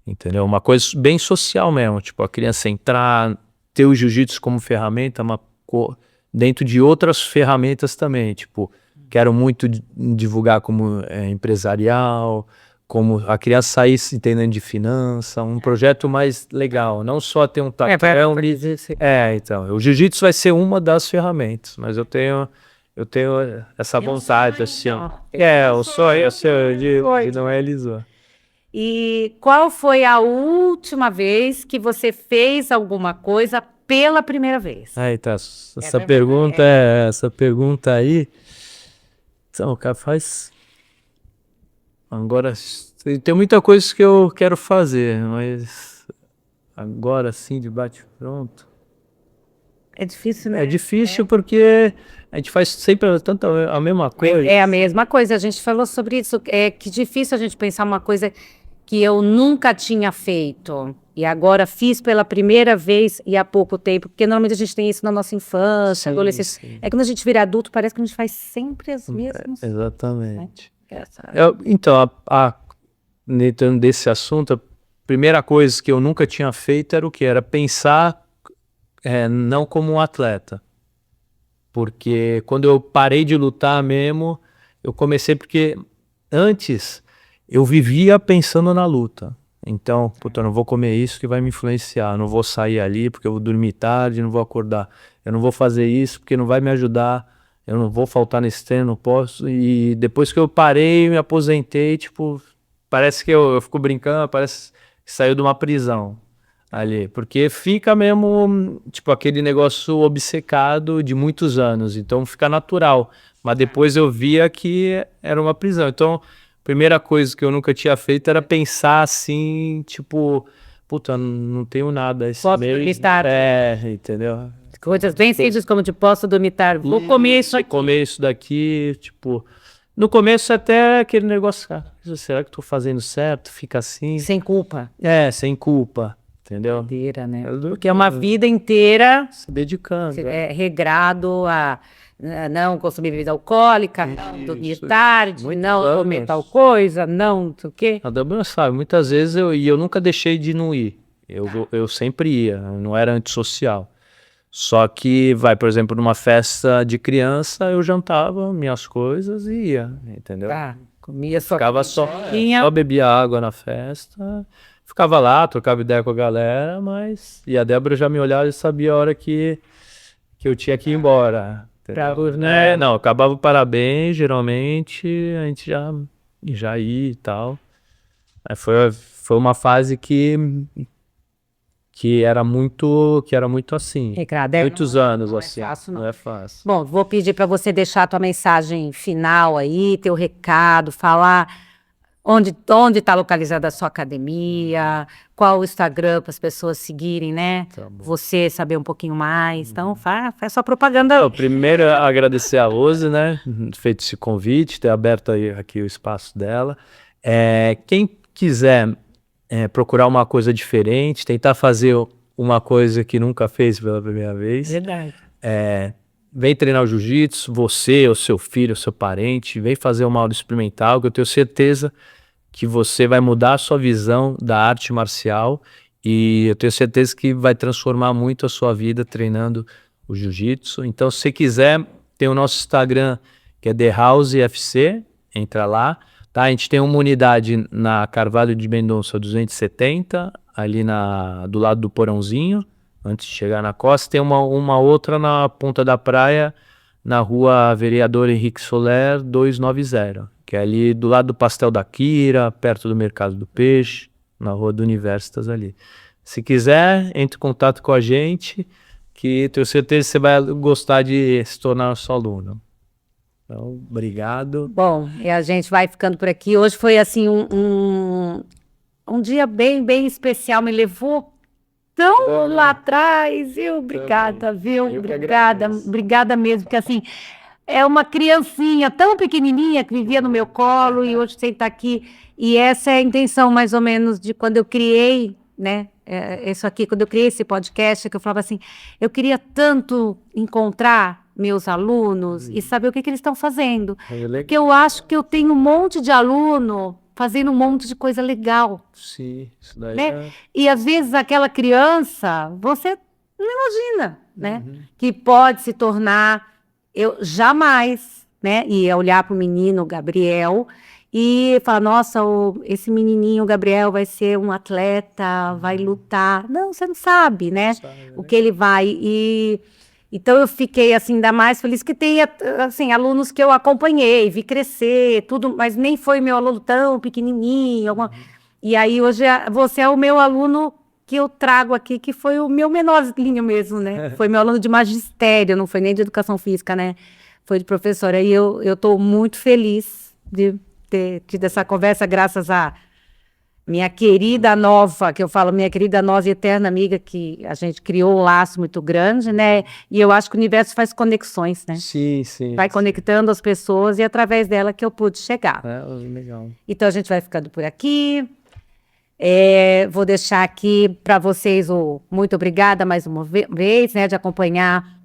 entendeu? Uma coisa bem social mesmo, tipo, a criança entrar, ter o jiu-jitsu como ferramenta, dentro de outras ferramentas também, tipo, quero muito divulgar como empresarial, como a criança sair se entendendo de finança, um projeto mais legal, não só ter um tacão. Então, o jiu-jitsu vai ser uma das ferramentas, mas eu tenho essa vontade, assim, ó. O sonho de não realizou. E qual foi a última vez que você fez alguma coisa pela primeira vez? Tá. Essa pergunta aí, então, cara, faz... Agora, tem muita coisa que eu quero fazer, mas agora sim, de bate-pronto. É difícil, né? É difícil porque a gente faz sempre tanto a mesma coisa. É a mesma coisa, a gente falou sobre isso. É que difícil a gente pensar uma coisa que eu nunca tinha feito. E agora fiz pela primeira vez e há pouco tempo. Porque normalmente a gente tem isso na nossa infância, adolescência. Sim. É quando a gente vira adulto, parece que a gente faz sempre as mesmas. Exatamente. Essa- Então, dentro desse assunto, a primeira coisa que eu nunca tinha feito era o quê? Era pensar não como um atleta. Porque quando eu parei de lutar mesmo, eu comecei porque antes eu vivia pensando na luta. Então, puta, eu não vou comer isso que vai me influenciar, eu não vou sair ali porque eu vou dormir tarde, não vou acordar, eu não vou fazer isso porque não vai me ajudar, eu não vou faltar nesse treino, não posso. E depois que eu parei, me aposentei, tipo, parece que eu fico brincando, parece que saiu de uma prisão ali, porque fica mesmo, tipo, aquele negócio obcecado de muitos anos, então fica natural, mas depois eu via que era uma prisão, então a primeira coisa que eu nunca tinha feito era pensar assim, tipo, puta, não tenho nada esse Posso mês, dormir tarde. entendeu? Coisas bem simples como de posso dormir tarde. Vou comer isso aqui. Comer isso daqui, tipo, no começo até aquele negócio, cara, será que eu tô fazendo certo? Fica assim, Sem culpa. sem culpa. Entendeu? Inteira, né? É do- Porque é uma vida inteira Se dedicando. regrado a não consumir bebida alcoólica, não dormir Isso. tarde, Muitos não anos. comer tal coisa, não sei o quê. A Débora sabe, muitas vezes eu nunca deixei de não ir. Eu sempre ia, eu não era antissocial. Só que, por exemplo, numa festa de criança, eu jantava minhas coisas e ia, entendeu? Comia só Ficava só tinha. bebia água na festa, ficava lá, trocava ideia com a galera, mas... E a Débora já me olhava e sabia a hora que eu tinha que ir embora. Não, acabava o parabéns, geralmente, a gente já ia e tal. Aí foi uma fase que era muito assim. Ricardo, Muitos anos não é assim. fácil, não. Não é fácil. Bom, vou pedir para você deixar a tua mensagem final aí, teu recado, falar onde está localizada a sua academia, qual o Instagram para as pessoas seguirem, né? Tá bom. Você saber um pouquinho mais. Então, faz sua propaganda. Primeiro, agradecer a Rose, né? Feito esse convite, ter aberto aqui o espaço dela. Quem quiser procurar uma coisa diferente, tentar fazer uma coisa que nunca fez pela primeira vez. Verdade. Vem treinar o jiu-jitsu, você, o seu filho, o seu parente, vem fazer uma aula experimental, que eu tenho certeza que você vai mudar a sua visão da arte marcial e eu tenho certeza que vai transformar muito a sua vida treinando o jiu-jitsu. Então, se você quiser, tem o nosso Instagram, que é The House FC, entra lá. Tá? A gente tem uma unidade na Carvalho de Mendonça 270, ali do lado do Porãozinho, antes de chegar na costa. Tem uma outra na Ponta da Praia, na rua Vereador Henrique Soler 290, que é ali do lado do Pastel da Quira, perto do Mercado do Peixe, na rua do Universitas ali. Se quiser, entre em contato com a gente, que tenho certeza que você vai gostar de se tornar nosso aluno. Então, obrigado. Bom, e a gente vai ficando por aqui. Hoje foi assim um dia bem, bem especial. Me levou tão lá atrás. Obrigada, viu? Obrigada mesmo, porque assim, é uma criancinha tão pequenininha que vivia no meu colo e hoje você está aqui. E essa é a intenção, mais ou menos, de quando eu criei, né? Isso aqui, quando eu criei esse podcast, que eu falava assim, eu queria tanto encontrar meus alunos e saber o que eles estão fazendo. Porque eu acho que eu tenho um monte de aluno fazendo um monte de coisa legal. Sim, isso daí né? E às vezes aquela criança, você não imagina, né? Que pode se tornar, eu jamais, né? Ia olhar para o menino Gabriel e falar, nossa, esse menininho Gabriel vai ser um atleta, vai lutar. Não, você não sabe, né? O que ele vai. Então eu fiquei assim, ainda mais feliz que tenha assim, alunos que eu acompanhei, vi crescer, tudo, mas nem foi meu aluno tão pequenininho. E aí hoje você é o meu aluno que eu trago aqui, que foi o meu menorzinho mesmo, né? Foi meu aluno de magistério, não foi nem de educação física, né? Foi de professora. E eu estou muito feliz de ter tido essa conversa, graças a minha querida nova, que eu falo, minha querida nova e eterna amiga, que a gente criou um laço muito grande, né? E eu acho que o universo faz conexões, né? Sim, sim. Vai conectando as pessoas e através dela que eu pude chegar. Legal. Então a gente vai ficando por aqui. Vou deixar aqui para vocês o muito obrigada mais uma vez, né? De acompanhar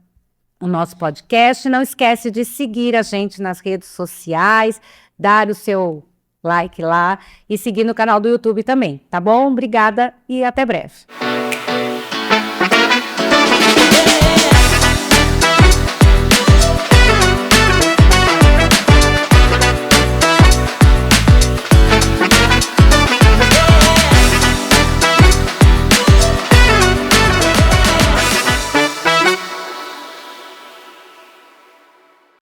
o nosso podcast. Não esquece de seguir a gente nas redes sociais, dar o seu like lá e seguir no canal do YouTube também, tá bom? Obrigada e até breve.